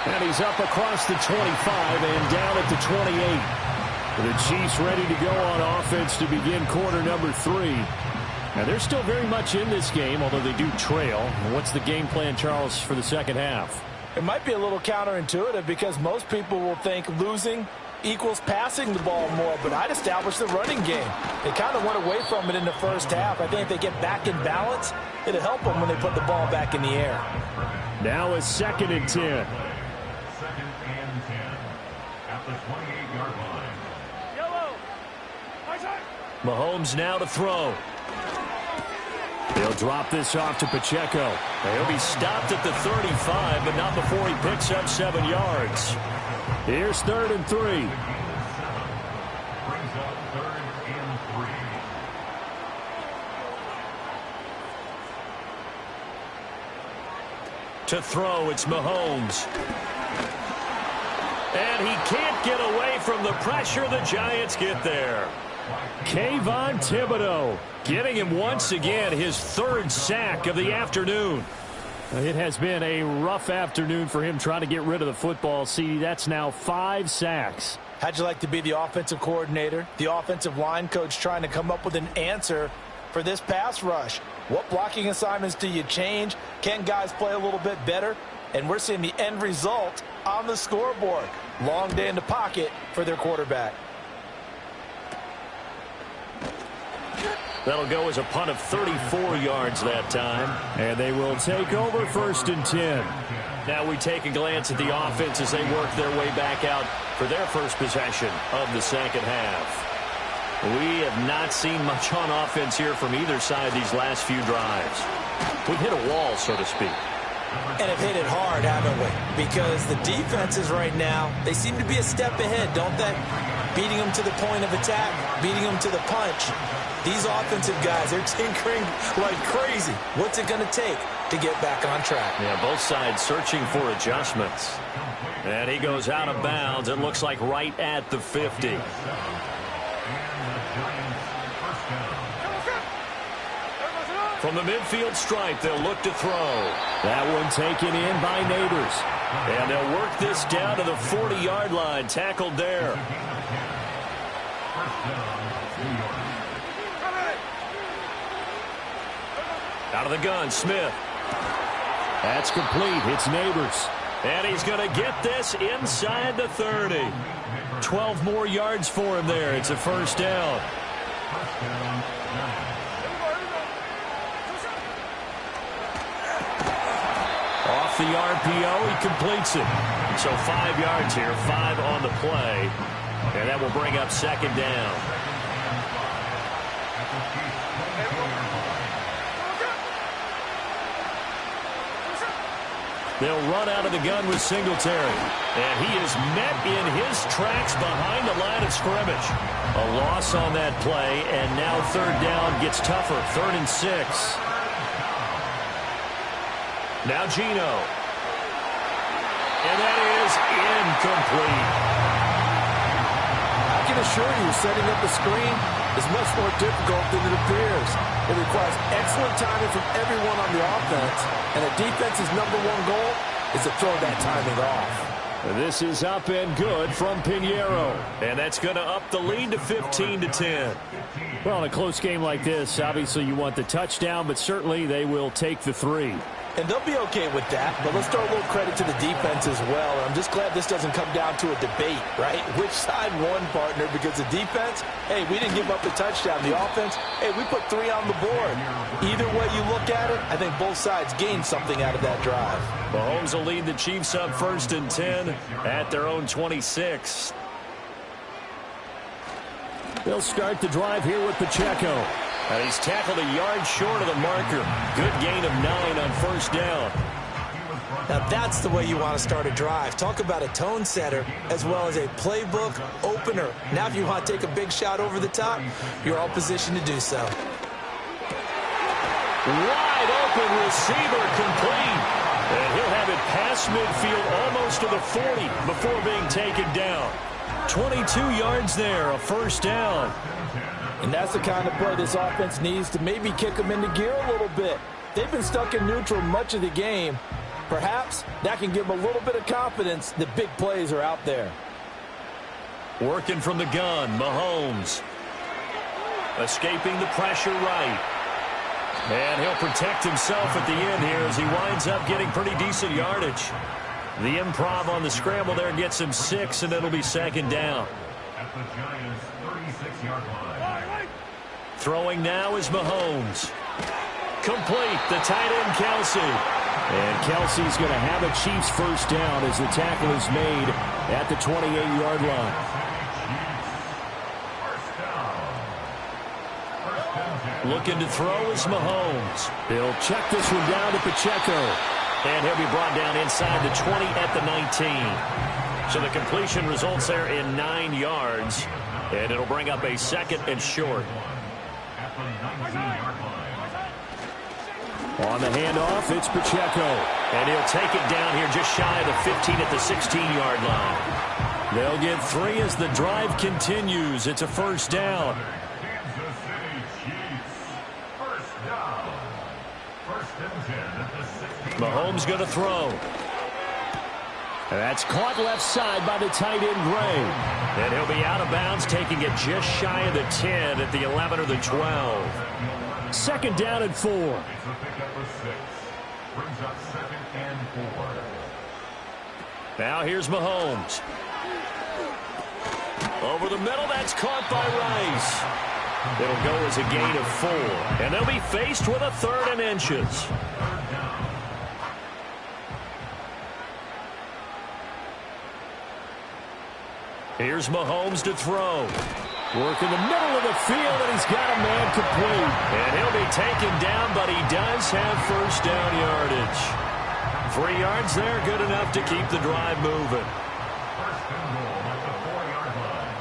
And he's up across the 25 and down at the 28. The Chiefs ready to go on offense to begin quarter number 3. Now, they're still very much in this game, although they do trail. What's the game plan, Charles, for the second half? It might be a little counterintuitive because most people will think losing equals passing the ball more, but I'd establish the running game. They kind of went away from it in the first half. I think if they get back in balance, it'll help them when they put the ball back in the air. Now it's 2nd and 10. 2nd and 10 at the 28-yard line. Mahomes now to throw. They'll drop this off to Pacheco. He'll be stopped at the 35, but not before he picks up 7 yards. Here's 3rd and 3. Brings up 3rd and 3. To throw, it's Mahomes. And he can't get away from the pressure. The Giants get there. Kayvon Thibodeaux getting him once again his third sack of the afternoon. It has been a rough afternoon for him trying to get rid of the football. See, that's now 5 sacks. How'd you like to be the offensive coordinator, the offensive line coach trying to come up with an answer for this pass rush? What blocking assignments do you change? Can guys play a little bit better? And we're seeing the end result on the scoreboard. Long day in the pocket for their quarterback. That'll go as a punt of 34 yards that time. And they will take over 1st and 10. Now we take a glance at the offense as they work their way back out for their first possession of the second half. We have not seen much on offense here from either side these last few drives. We've hit a wall, so to speak. And have hit it hard, haven't we? Because the defenses right now, they seem to be a step ahead, don't they? Beating them to the point of attack, beating them to the punch. These offensive guys, they're tinkering like crazy. What's it going to take to get back on track? Yeah, both sides searching for adjustments. And he goes out of bounds. It looks like right at the 50. From the midfield stripe, they'll look to throw. That one taken in by Neighbors. And they'll work this down to the 40-yard line. Tackled there. Out of the gun, Smith. That's complete. It's Neighbors. And he's going to get this inside the 30. 12 more yards for him there. It's a first down. Off the RPO, he completes it. So 5 yards here, 5 on the play. And that will bring up second down. They'll run out of the gun with Singletary. And he is met in his tracks behind the line of scrimmage. A loss on that play, and now third down gets tougher. 3rd and 6. Now Geno. And that is incomplete. I can assure you, setting up a screen is much more difficult than it appears. It requires excellent timing from everyone on the offense, and the defense's #1 goal is to throw that timing off. This is up and good from Pinheiro. And that's going to up the lead to 15-10. Well, in a close game like this, obviously you want the touchdown, but certainly they will take the 3. And they'll be okay with that, but let's throw a little credit to the defense as well. And I'm just glad this doesn't come down to a debate, right? Which side won, partner? Because the defense, hey, we didn't give up the touchdown. The offense, hey, we put 3 on the board. Either way you look at it, I think both sides gained something out of that drive. Mahomes will lead the Chiefs up 1st and 10 at their own 26. They'll start the drive here with Pacheco. And he's tackled a yard short of the marker. Good gain of 9 on first down. Now that's the way you want to start a drive. Talk about a tone setter as well as a playbook opener. Now if you want to take a big shot over the top, you're all positioned to do so. Wide open receiver complete. And he'll have it past midfield almost to the 40 before being taken down. 22 yards there, a first down. And that's the kind of play this offense needs to maybe kick them into gear a little bit. They've been stuck in neutral much of the game. Perhaps that can give them a little bit of confidence that big plays are out there. Working from the gun, Mahomes. Escaping the pressure right. And he'll protect himself at the end here as he winds up getting pretty decent yardage. The improv on the scramble there gets him 6, and it'll be second down. At the Giants' 36-yard line. Throwing now is Mahomes. Complete, the tight end Kelce. And Kelsey's going to have a Chiefs first down as the tackle is made at the 28-yard line. Looking to throw is Mahomes. They'll check this one down to Pacheco. And he'll be brought down inside the 20 at the 19. So the completion results there in 9 yards. And it'll bring up a 2nd and short. On the handoff, it's Pacheco. And he'll take it down here just shy of the 15 at the 16-yard line. They'll get 3 as the drive continues. It's a first down. Kansas City Chiefs. First down. First and 10 at the 16. Mahomes going to throw. And that's caught left side by the tight end, Gray. And he'll be out of bounds, taking it just shy of the 10 at the 11 or the 12. Second down and 4. It's a pickup of 6. Brings up 2nd and 4. Now here's Mahomes. Over the middle, that's caught by Rice. It'll go as a gain of 4. And they'll be faced with a 3rd and inches. Here's Mahomes to throw. Work in the middle of the field, and he's got a man complete. And he'll be taken down, but he does have first down yardage. 3 yards there, good enough to keep the drive moving. First and goal at the 4-yard line.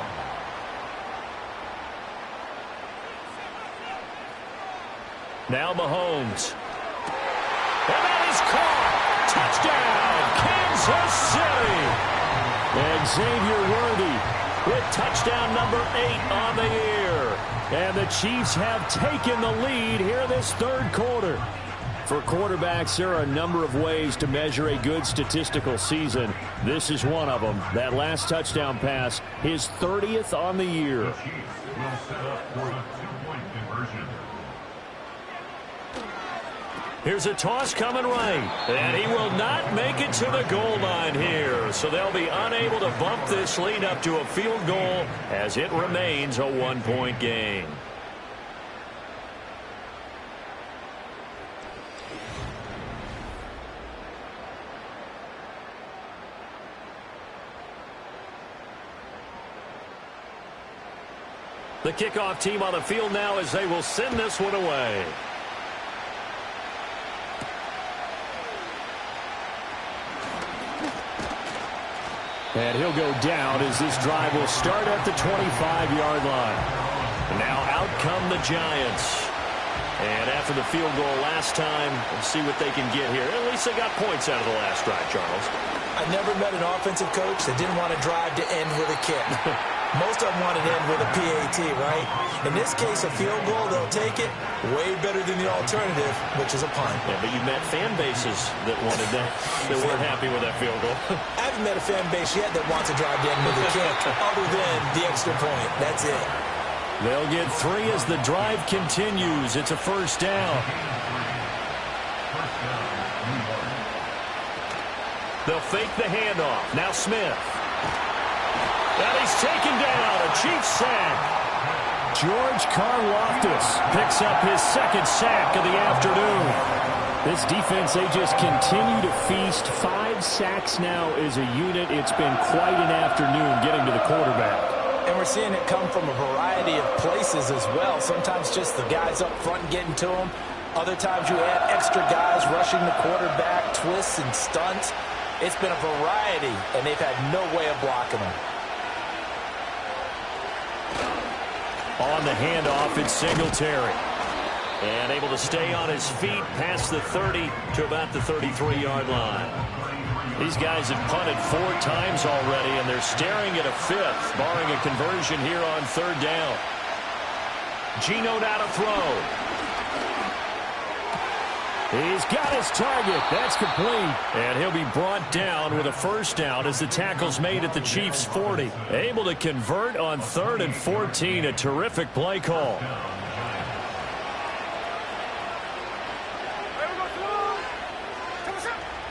Now Mahomes. And that is caught. Touchdown, Kansas City. And Xavier Worthy with touchdown number 8 on the year. And the Chiefs have taken the lead here this 3rd quarter. For quarterbacks, there are a number of ways to measure a good statistical season. This is one of them. That last touchdown pass, his 30th on the year. The Chiefs will set up for the 2-point conversion. Here's a toss coming right, and he will not make it to the goal line here. So they'll be unable to bump this lead up to a field goal as it remains a 1-point game. The kickoff team on the field now as they will send this one away. And he'll go down as this drive will start at the 25-yard line. Now out come the Giants. And after the field goal last time, we'll see what they can get here. At least they got points out of the last drive, Charles. I never met an offensive coach that didn't want a drive to end with a kick. Most of them want it to end with a PAT, right? In this case, a field goal, they'll take it. Way better than the alternative, which is a punt. Yeah, but you met fan bases that wanted that, that weren't happy with that field goal. I haven't met a fan base yet that wants a drive to end with a kick, other than the extra point. That's it. They'll get 3 as the drive continues. It's a first down. They'll fake the handoff. Now Smith. And he's taken down. A Chiefs sack. George Karlaftis picks up his 2nd sack of the afternoon. This defense, they just continue to feast. 5 sacks now as a unit. It's been quite an afternoon getting to the quarterback. And we're seeing it come from a variety of places as well. Sometimes just the guys up front getting to them. Other times you add extra guys rushing the quarterback, twists and stunts. It's been a variety, and they've had no way of blocking them. On the handoff, it's Singletary. And able to stay on his feet past the 30 to about the 33-yard line. These guys have punted 4 times already, and they're staring at a 5th, barring a conversion here on 3rd down. Geno now to throw. He's got his target. That's complete. And he'll be brought down with a first down as the tackle's made at the Chiefs' 40. Able to convert on 3rd and 14. A terrific play call.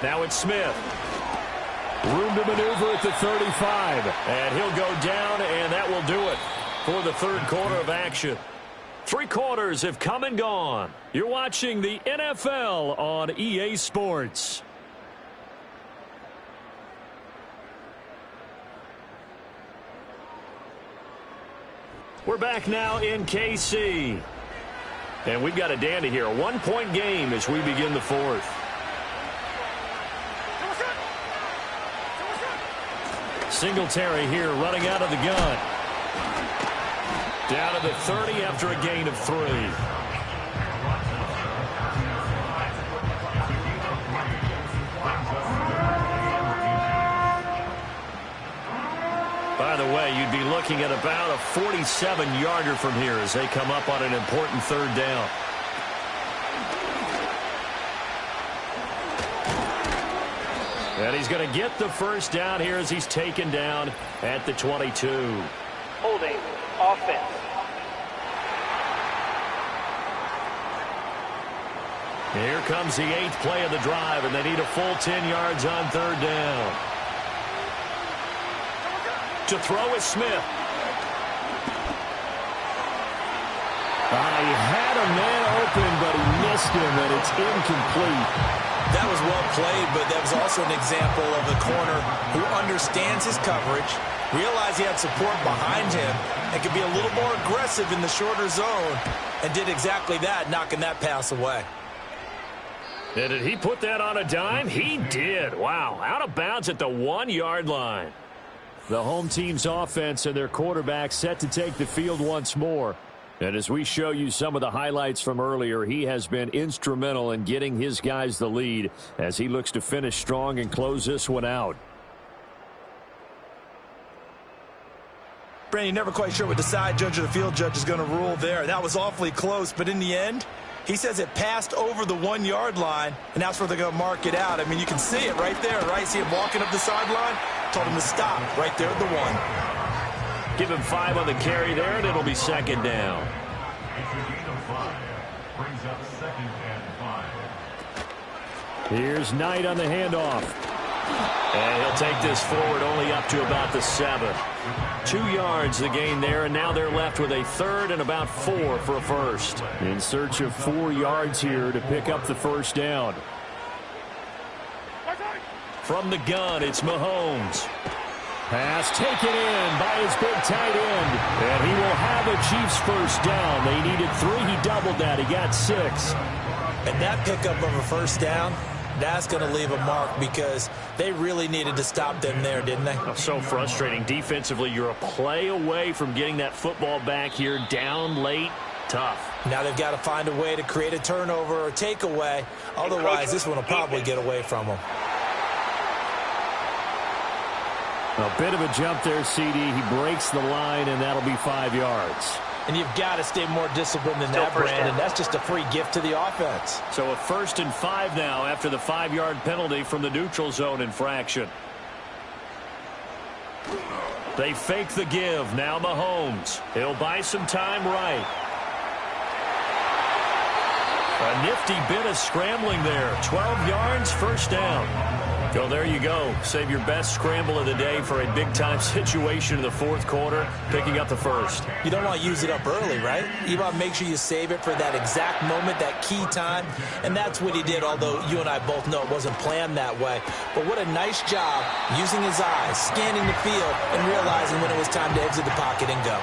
Now it's Smith. Room to maneuver at the 35. And he'll go down, and that will do it for the 3rd quarter of action. 3 quarters have come and gone. You're watching the NFL on EA Sports. We're back now in KC. And we've got a dandy here. A 1-point game as we begin the 4th. Singletary here running out of the gun. Down to the 30 after a gain of 3. By the way, you'd be looking at about a 47-yarder from here as they come up on an important third down. And he's going to get the first down here as he's taken down at the 22. Holding offense. Here comes the 8th play of the drive, and they need a full 10 yards on third down. To throw is Smith. He had a man open, but he missed him, and it's incomplete. That was well played, but that was also an example of a corner who understands his coverage, realized he had support behind him, and could be a little more aggressive in the shorter zone, and did exactly that, knocking that pass away. And did he put that on a dime? He did. Wow. Out of bounds at the 1-yard line. The home team's offense and their quarterback set to take the field once more. And as we show you some of the highlights from earlier, he has been instrumental in getting his guys the lead as he looks to finish strong and close this one out. Brandon, you're never quite sure what the side judge or the field judge is going to rule there. That was awfully close, but in the end, he says it passed over the 1-yard line, and that's where they're going to mark it out. I mean, you can see it right there, right? See him walking up the sideline? Told him to stop right there at the 1. Give him 5 on the carry there, and it'll be second down. It's a gain of 5. Brings up 2nd and 5. Here's Knight on the handoff. And he'll take this forward only up to about the 7. 2 yards the gain there, and now they're left with a 3rd and about 4 for a first. In search of 4 yards here to pick up the first down. From the gun, it's Mahomes. Pass taken in by his big tight end. And he will have a Chiefs first down. They needed 3. He doubled that. He got 6. And that pickup of a first down, that's going to leave a mark because they really needed to stop them there, didn't they? So frustrating. Defensively, you're a play away from getting that football back here down late. Tough. Now they've got to find a way to create a turnover or takeaway. Otherwise, this one will probably get away from them. A bit of a jump there, CD. He breaks the line, and that'll be 5 yards. And you've got to stay more disciplined than that, Brandon. That's just a free gift to the offense. So a 1st and 5 now after the 5-yard penalty from the neutral zone infraction. They fake the give. Now Mahomes. He'll buy some time right. A nifty bit of scrambling there. 12 yards, first down. So there you go. Save your best scramble of the day for a big-time situation in the 4th quarter, picking up the first. You don't want to use it up early, right? You want to make sure you save it for that exact moment, that key time, and that's what he did, although you and I both know it wasn't planned that way. But what a nice job using his eyes, scanning the field, and realizing when it was time to exit the pocket and go.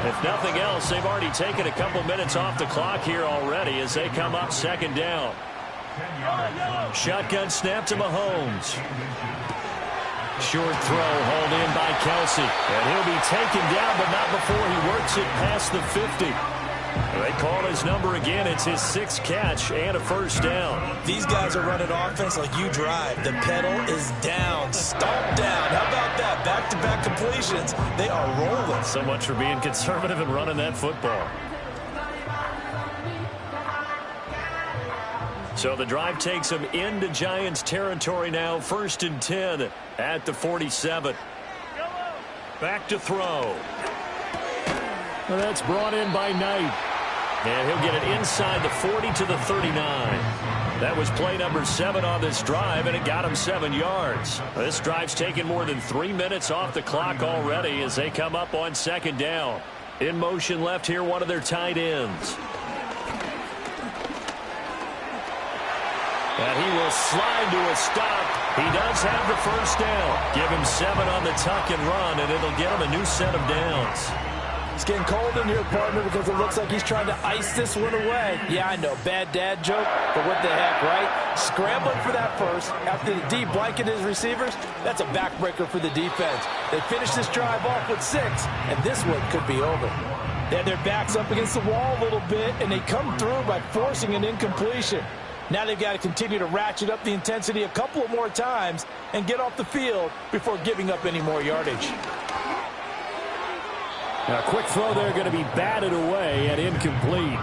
If nothing else, they've already taken a couple minutes off the clock here already as they come up second down. Shotgun snap to Mahomes. Short throw hauled in by Kelsey. And he'll be taken down, but not before he works it past the 50. They call his number again. It's his 6th catch and a first down. These guys are running offense like you drive. The pedal is down, stomp down. How about that? Back-to-back completions. They are rolling. So much for being conservative and running that football. So the drive takes them into Giants territory now. 1st and 10 at the 47. Back to throw. Well, that's brought in by Knight. And he'll get it inside the 40 to the 39. That was play number 7 on this drive, and it got him 7 yards. This drive's taken more than 3 minutes off the clock already as they come up on second down. In motion left here, one of their tight ends. And he will slide to a stop. He does have the first down. Give him 7 on the tuck and run, and it'll get him a new set of downs. It's getting cold in here, partner, because it looks like he's trying to ice this one away. Yeah, I know, bad dad joke, but what the heck, right? Scrambling for that first after the D blanket his receivers, that's a backbreaker for the defense. They finish this drive off with 6, and this one could be over. They had their backs up against the wall a little bit, and they come through by forcing an incompletion. Now they've got to continue to ratchet up the intensity a couple of more times and get off the field before giving up any more yardage. A quick throw there going to be batted away and incomplete.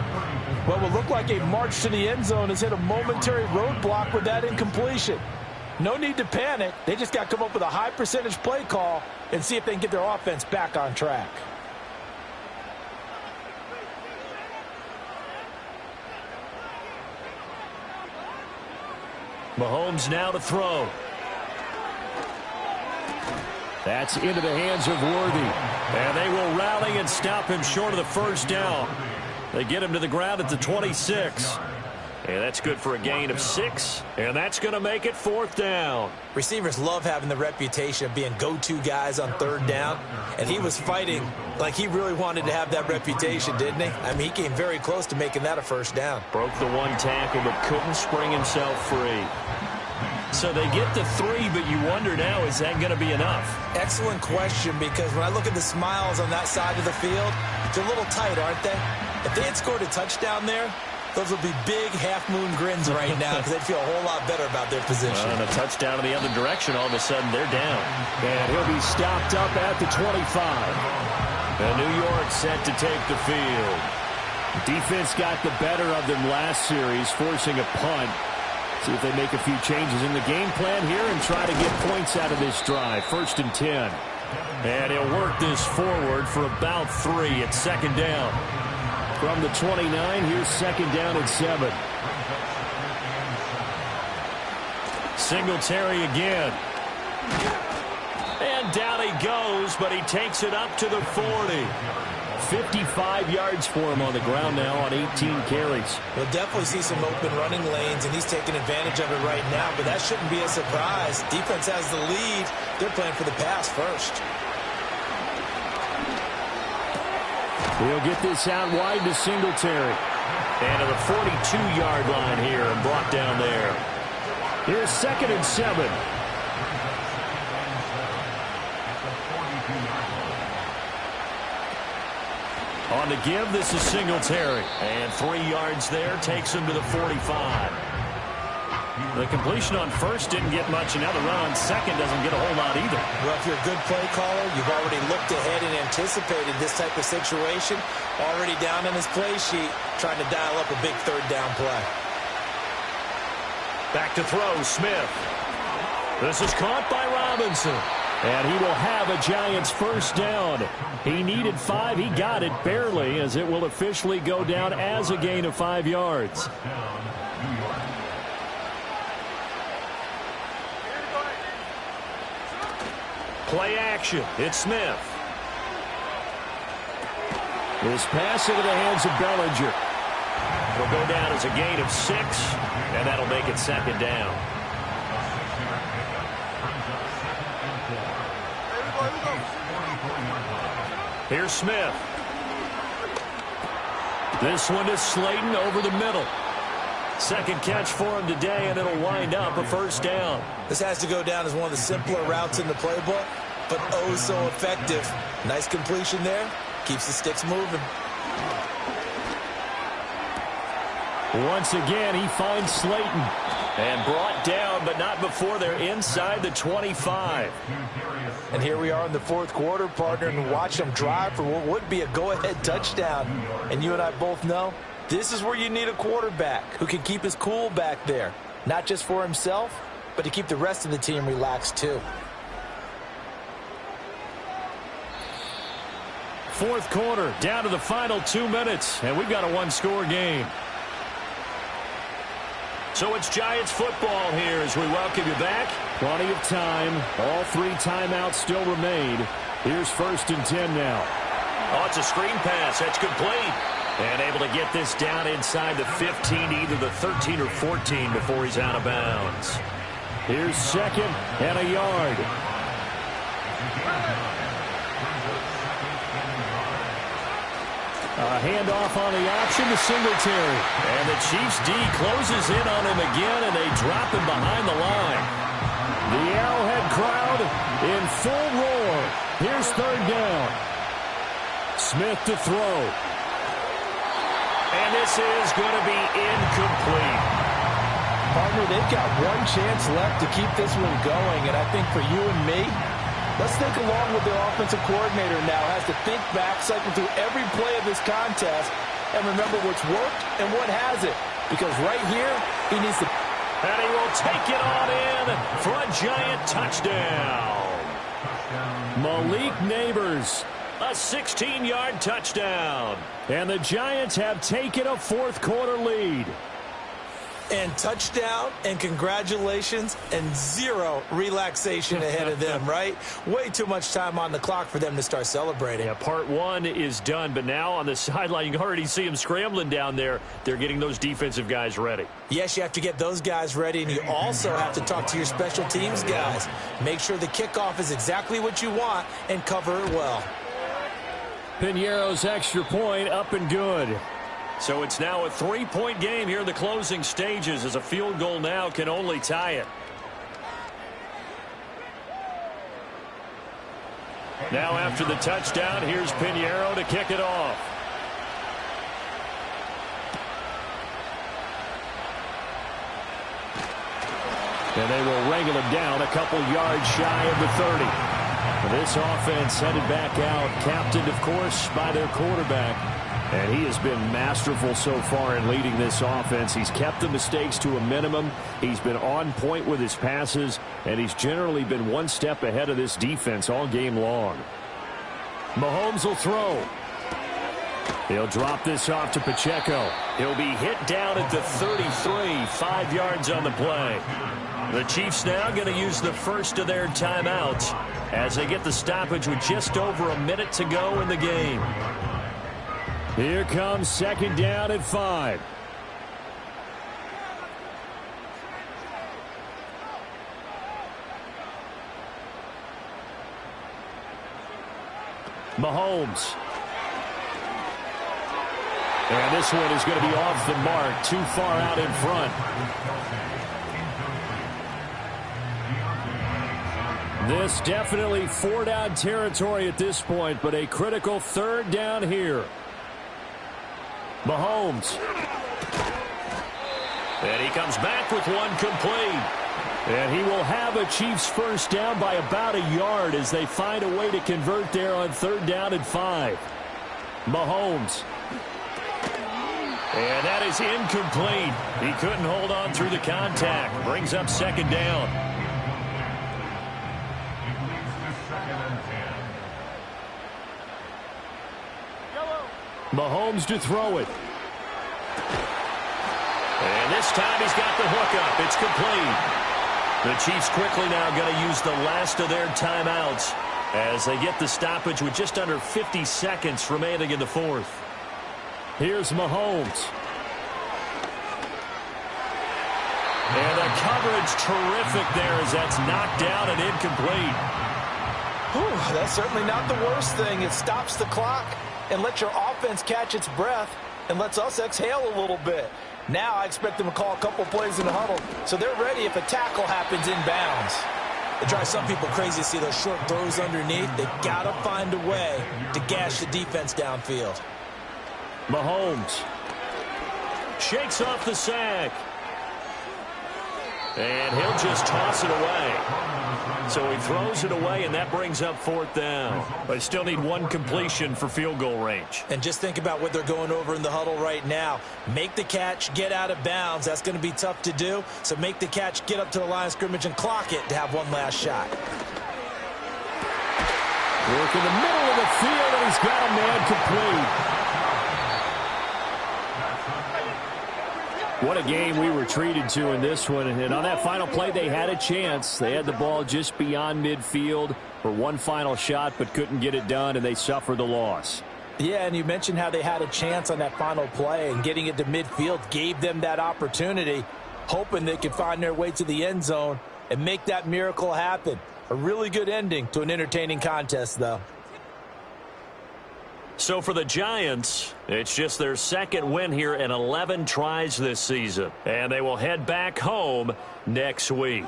What will look like a march to the end zone has hit a momentary roadblock with that incompletion. No need to panic. They just got to come up with a high percentage play call and see if they can get their offense back on track. Mahomes now to throw. That's into the hands of Worthy. And they will rally and stop him short of the first down. They get him to the ground at the 26. And that's good for a gain of 6. And that's going to make it 4th down. Receivers love having the reputation of being go-to guys on 3rd down. And he was fighting like he really wanted to have that reputation, didn't he? I mean, he came very close to making that a first down. Broke the one tackle but couldn't spring himself free. So they get to 3, but you wonder now, is that going to be enough? Excellent question, because when I look at the smiles on that side of the field, they're a little tight, aren't they? If they had scored a touchdown there, those would be big half-moon grins right now because they'd feel a whole lot better about their position. And a touchdown in the other direction, all of a sudden they're down. And he'll be stopped up at the 25. And New York set to take the field. Defense got the better of them last series, forcing a punt. See if they make a few changes in the game plan here and try to get points out of this drive. 1st and 10. And he'll work this forward for about 3 at 2nd down. From the 29, here's 2nd down at 7. Singletary again. And down he goes, but he takes it up to the 40. 55 yards for him on the ground now on 18 carries. We'll definitely see some open running lanes, and he's taking advantage of it right now, but that shouldn't be a surprise. Defense has the lead. They're playing for the pass first. He'll get this out wide to Singletary. And to the 42-yard line here and brought down there. Here's 2nd and 7. On the give, this is Singletary. And 3 yards there takes him to the 45. The completion on 1st didn't get much, and now the run on 2nd doesn't get a whole lot either. Well, if you're a good play caller, you've already looked ahead and anticipated this type of situation. Already down on his play sheet, trying to dial up a big 3rd down play. Back to throw, Smith. This is caught by Robinson. And he will have a Giants 1st down. He needed 5. He got it barely, as it will officially go down as a gain of 5 yards. Play action. It's Smith. This pass into the hands of Bellinger. It'll go down as a gain of 6, and that'll make it 2nd down. Here's Smith. This one is Slayton over the middle. 2nd catch for him today, and it'll wind up a 1st down. This has to go down as one of the simpler routes in the playbook, but oh so effective. Nice completion there. Keeps the sticks moving. Once again, he finds Slayton. And brought down, but not before they're inside the 25. And here we are in the 4th quarter, partner, and watch them drive for what would be a go-ahead touchdown. And you and I both know this is where you need a quarterback who can keep his cool back there. Not just for himself, but to keep the rest of the team relaxed too. 4th quarter, down to the final 2 minutes, and we've got a 1-score game. So it's Giants football here as we welcome you back. Plenty of time. All 3 timeouts still remain. Here's 1st and 10 now. Oh, it's a screen pass. That's complete. And able to get this down inside the 15, either the 13 or 14 before he's out of bounds. Here's 2nd and a yard. A handoff on the option to Singletary. And the Chiefs D closes in on him again, and they drop him behind the line. The Arrowhead crowd in full roar. Here's 3rd down. Smith to throw. And this is going to be incomplete. Partner, they've got one chance left to keep this one going, and I think for you and me, Let's think along with the offensive coordinator now. Has to think back, cycle through every play of this contest, and remember what's worked and what hasn't. Because right here, he needs to... And he will take it on in for a Giant touchdown. Malik Neighbors, a 16-yard touchdown. And the Giants have taken a fourth-quarter lead. And touchdown, and congratulations, and zero relaxation ahead of them, right? Way too much time on the clock for them to start celebrating. Yeah, part one is done, but now on the sideline, you can already see them scrambling down there. They're getting those defensive guys ready. Yes, you have to get those guys ready, and you also have to talk to your special teams guys. Make sure the kickoff is exactly what you want and cover it well. Piñeiro's extra point up and good. So it's now a 3-point game here in the closing stages, as a field goal now can only tie it. Now after the touchdown, here's Piñeiro to kick it off. And they will wrangle him down a couple yards shy of the 30. This offense headed back out, captained, of course, by their quarterback. And he has been masterful so far in leading this offense. He's kept the mistakes to a minimum. He's been on point with his passes, and he's generally been one step ahead of this defense all game long. Mahomes will throw. He'll drop this off to Pacheco. He'll be hit down at the 33, 5 yards on the play. The Chiefs now going to use the first of their timeouts as they get the stoppage with just over a minute to go in the game. Here comes second down at 5. Mahomes. And this one is going to be off the mark, too far out in front. This definitely 4-down territory at this point, but a critical third down here. Mahomes. And he comes back with one complete. And he will have a Chiefs first down by about a yard as they find a way to convert there on third down and 5. Mahomes. And that is incomplete. He couldn't hold on through the contact. Brings up second down. Mahomes to throw it. And this time he's got the hook up. It's complete. The Chiefs quickly now going to use the last of their timeouts as they get the stoppage with just under 50 seconds remaining in the fourth. Here's Mahomes. And the coverage terrific there as that's knocked down and incomplete. Whew, that's certainly not the worst thing. It stops the clock and lets your offense catch its breath and lets us exhale a little bit. Now I expect them to call a couple plays in the huddle so they're ready if a tackle happens inbounds. It drives some people crazy to see those short throws underneath. They've got to find a way to gash the defense downfield. Mahomes shakes off the sack. And he'll just toss it away. So he throws it away, and that brings up fourth down. But still need one completion for field goal range. And just think about what they're going over in the huddle right now. Make the catch, get out of bounds. That's going to be tough to do. So make the catch, get up to the line of scrimmage, and clock it to have one last shot. Work in the middle of the field, and he's got a man complete. What a game we were treated to in this one. And on that final play, they had a chance. They had the ball just beyond midfield for one final shot, but couldn't get it done, and they suffered the loss. Yeah, and you mentioned how they had a chance on that final play, and getting it to midfield gave them that opportunity, hoping they could find their way to the end zone and make that miracle happen. A really good ending to an entertaining contest, though. So for the Giants, it's just their second win here in 11 tries this season. And they will head back home next week.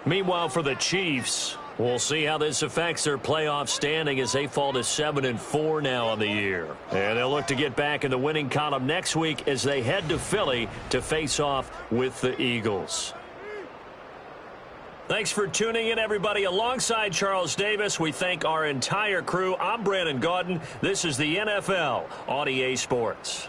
Meanwhile, for the Chiefs, we'll see how this affects their playoff standing as they fall to 7-4 now on the year. And they'll look to get back in the winning column next week as they head to Philly to face off with the Eagles. Thanks for tuning in, everybody. Alongside Charles Davis, we thank our entire crew. I'm Brandon Gaudin. This is the NFL on EA Sports.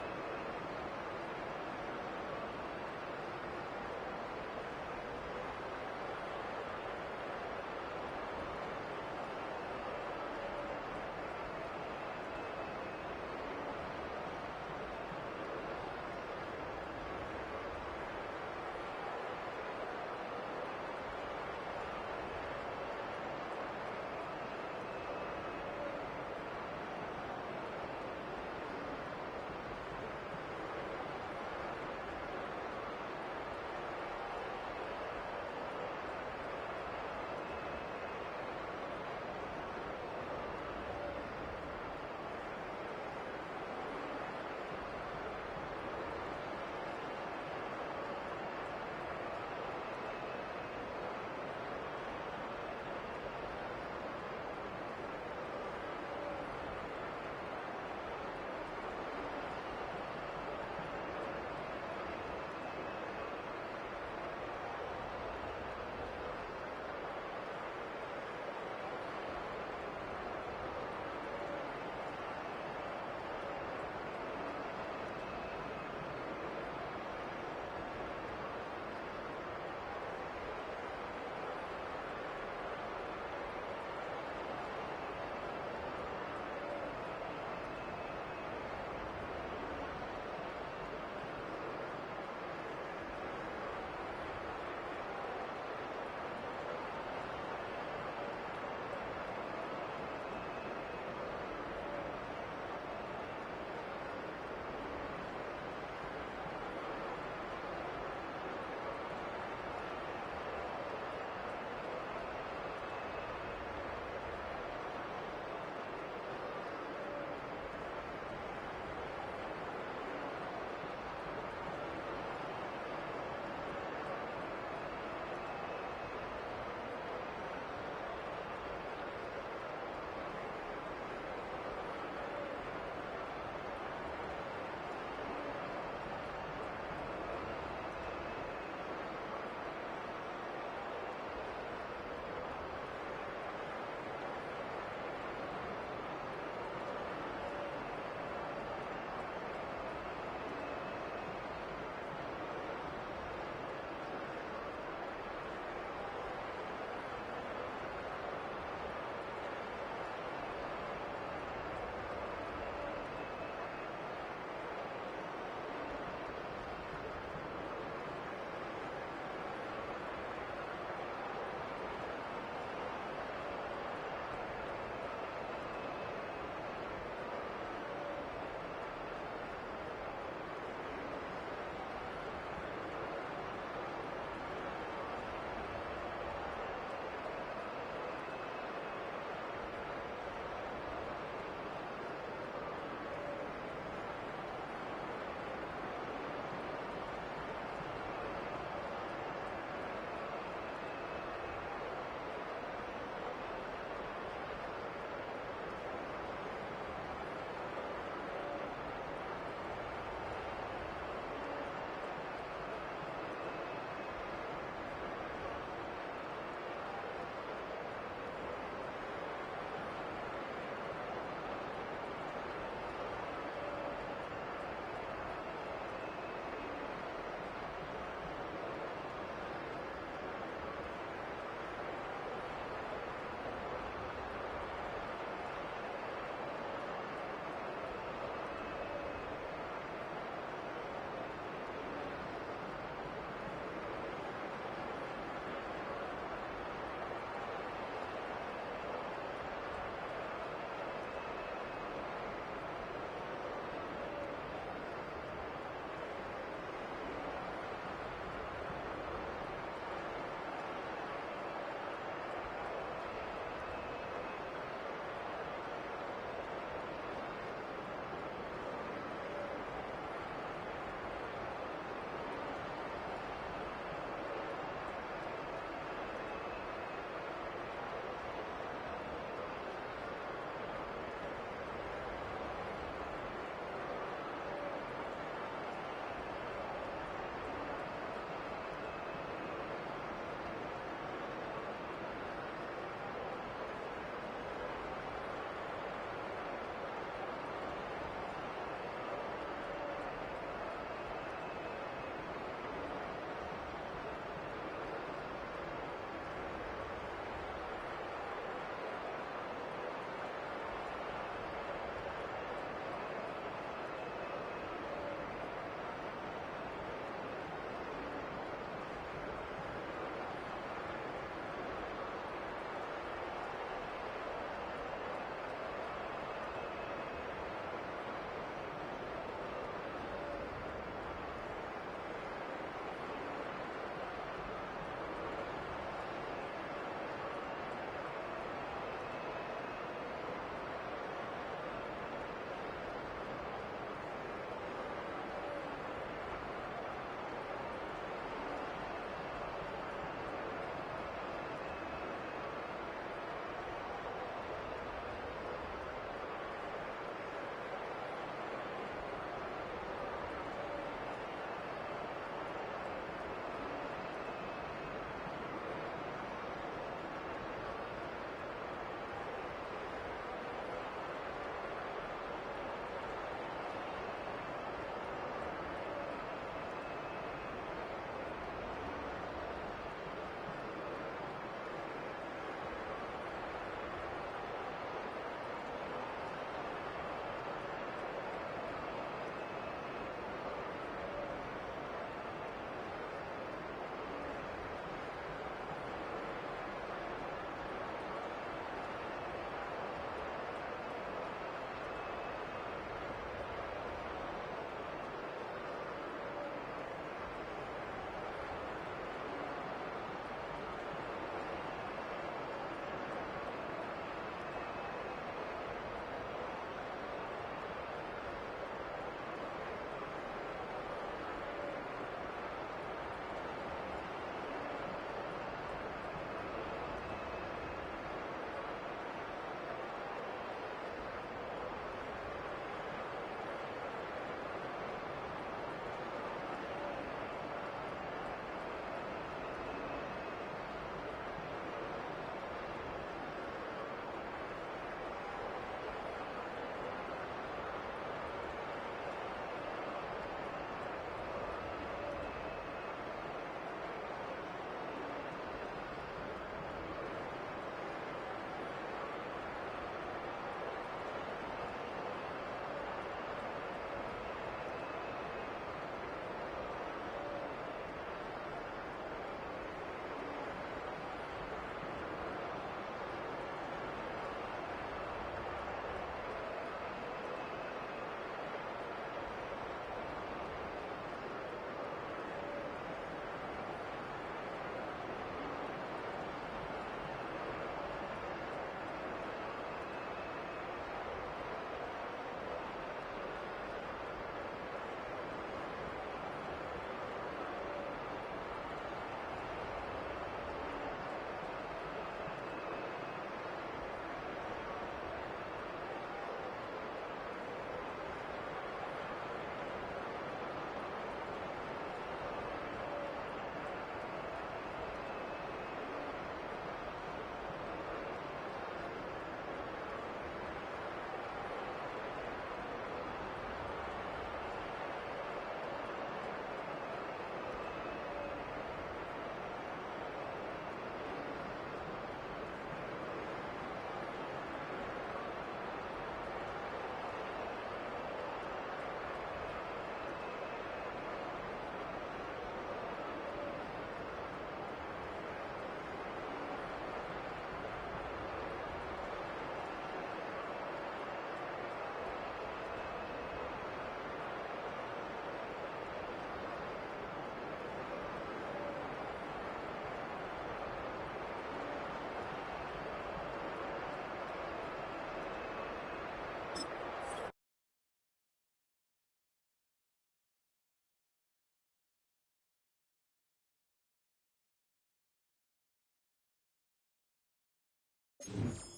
Chiefs.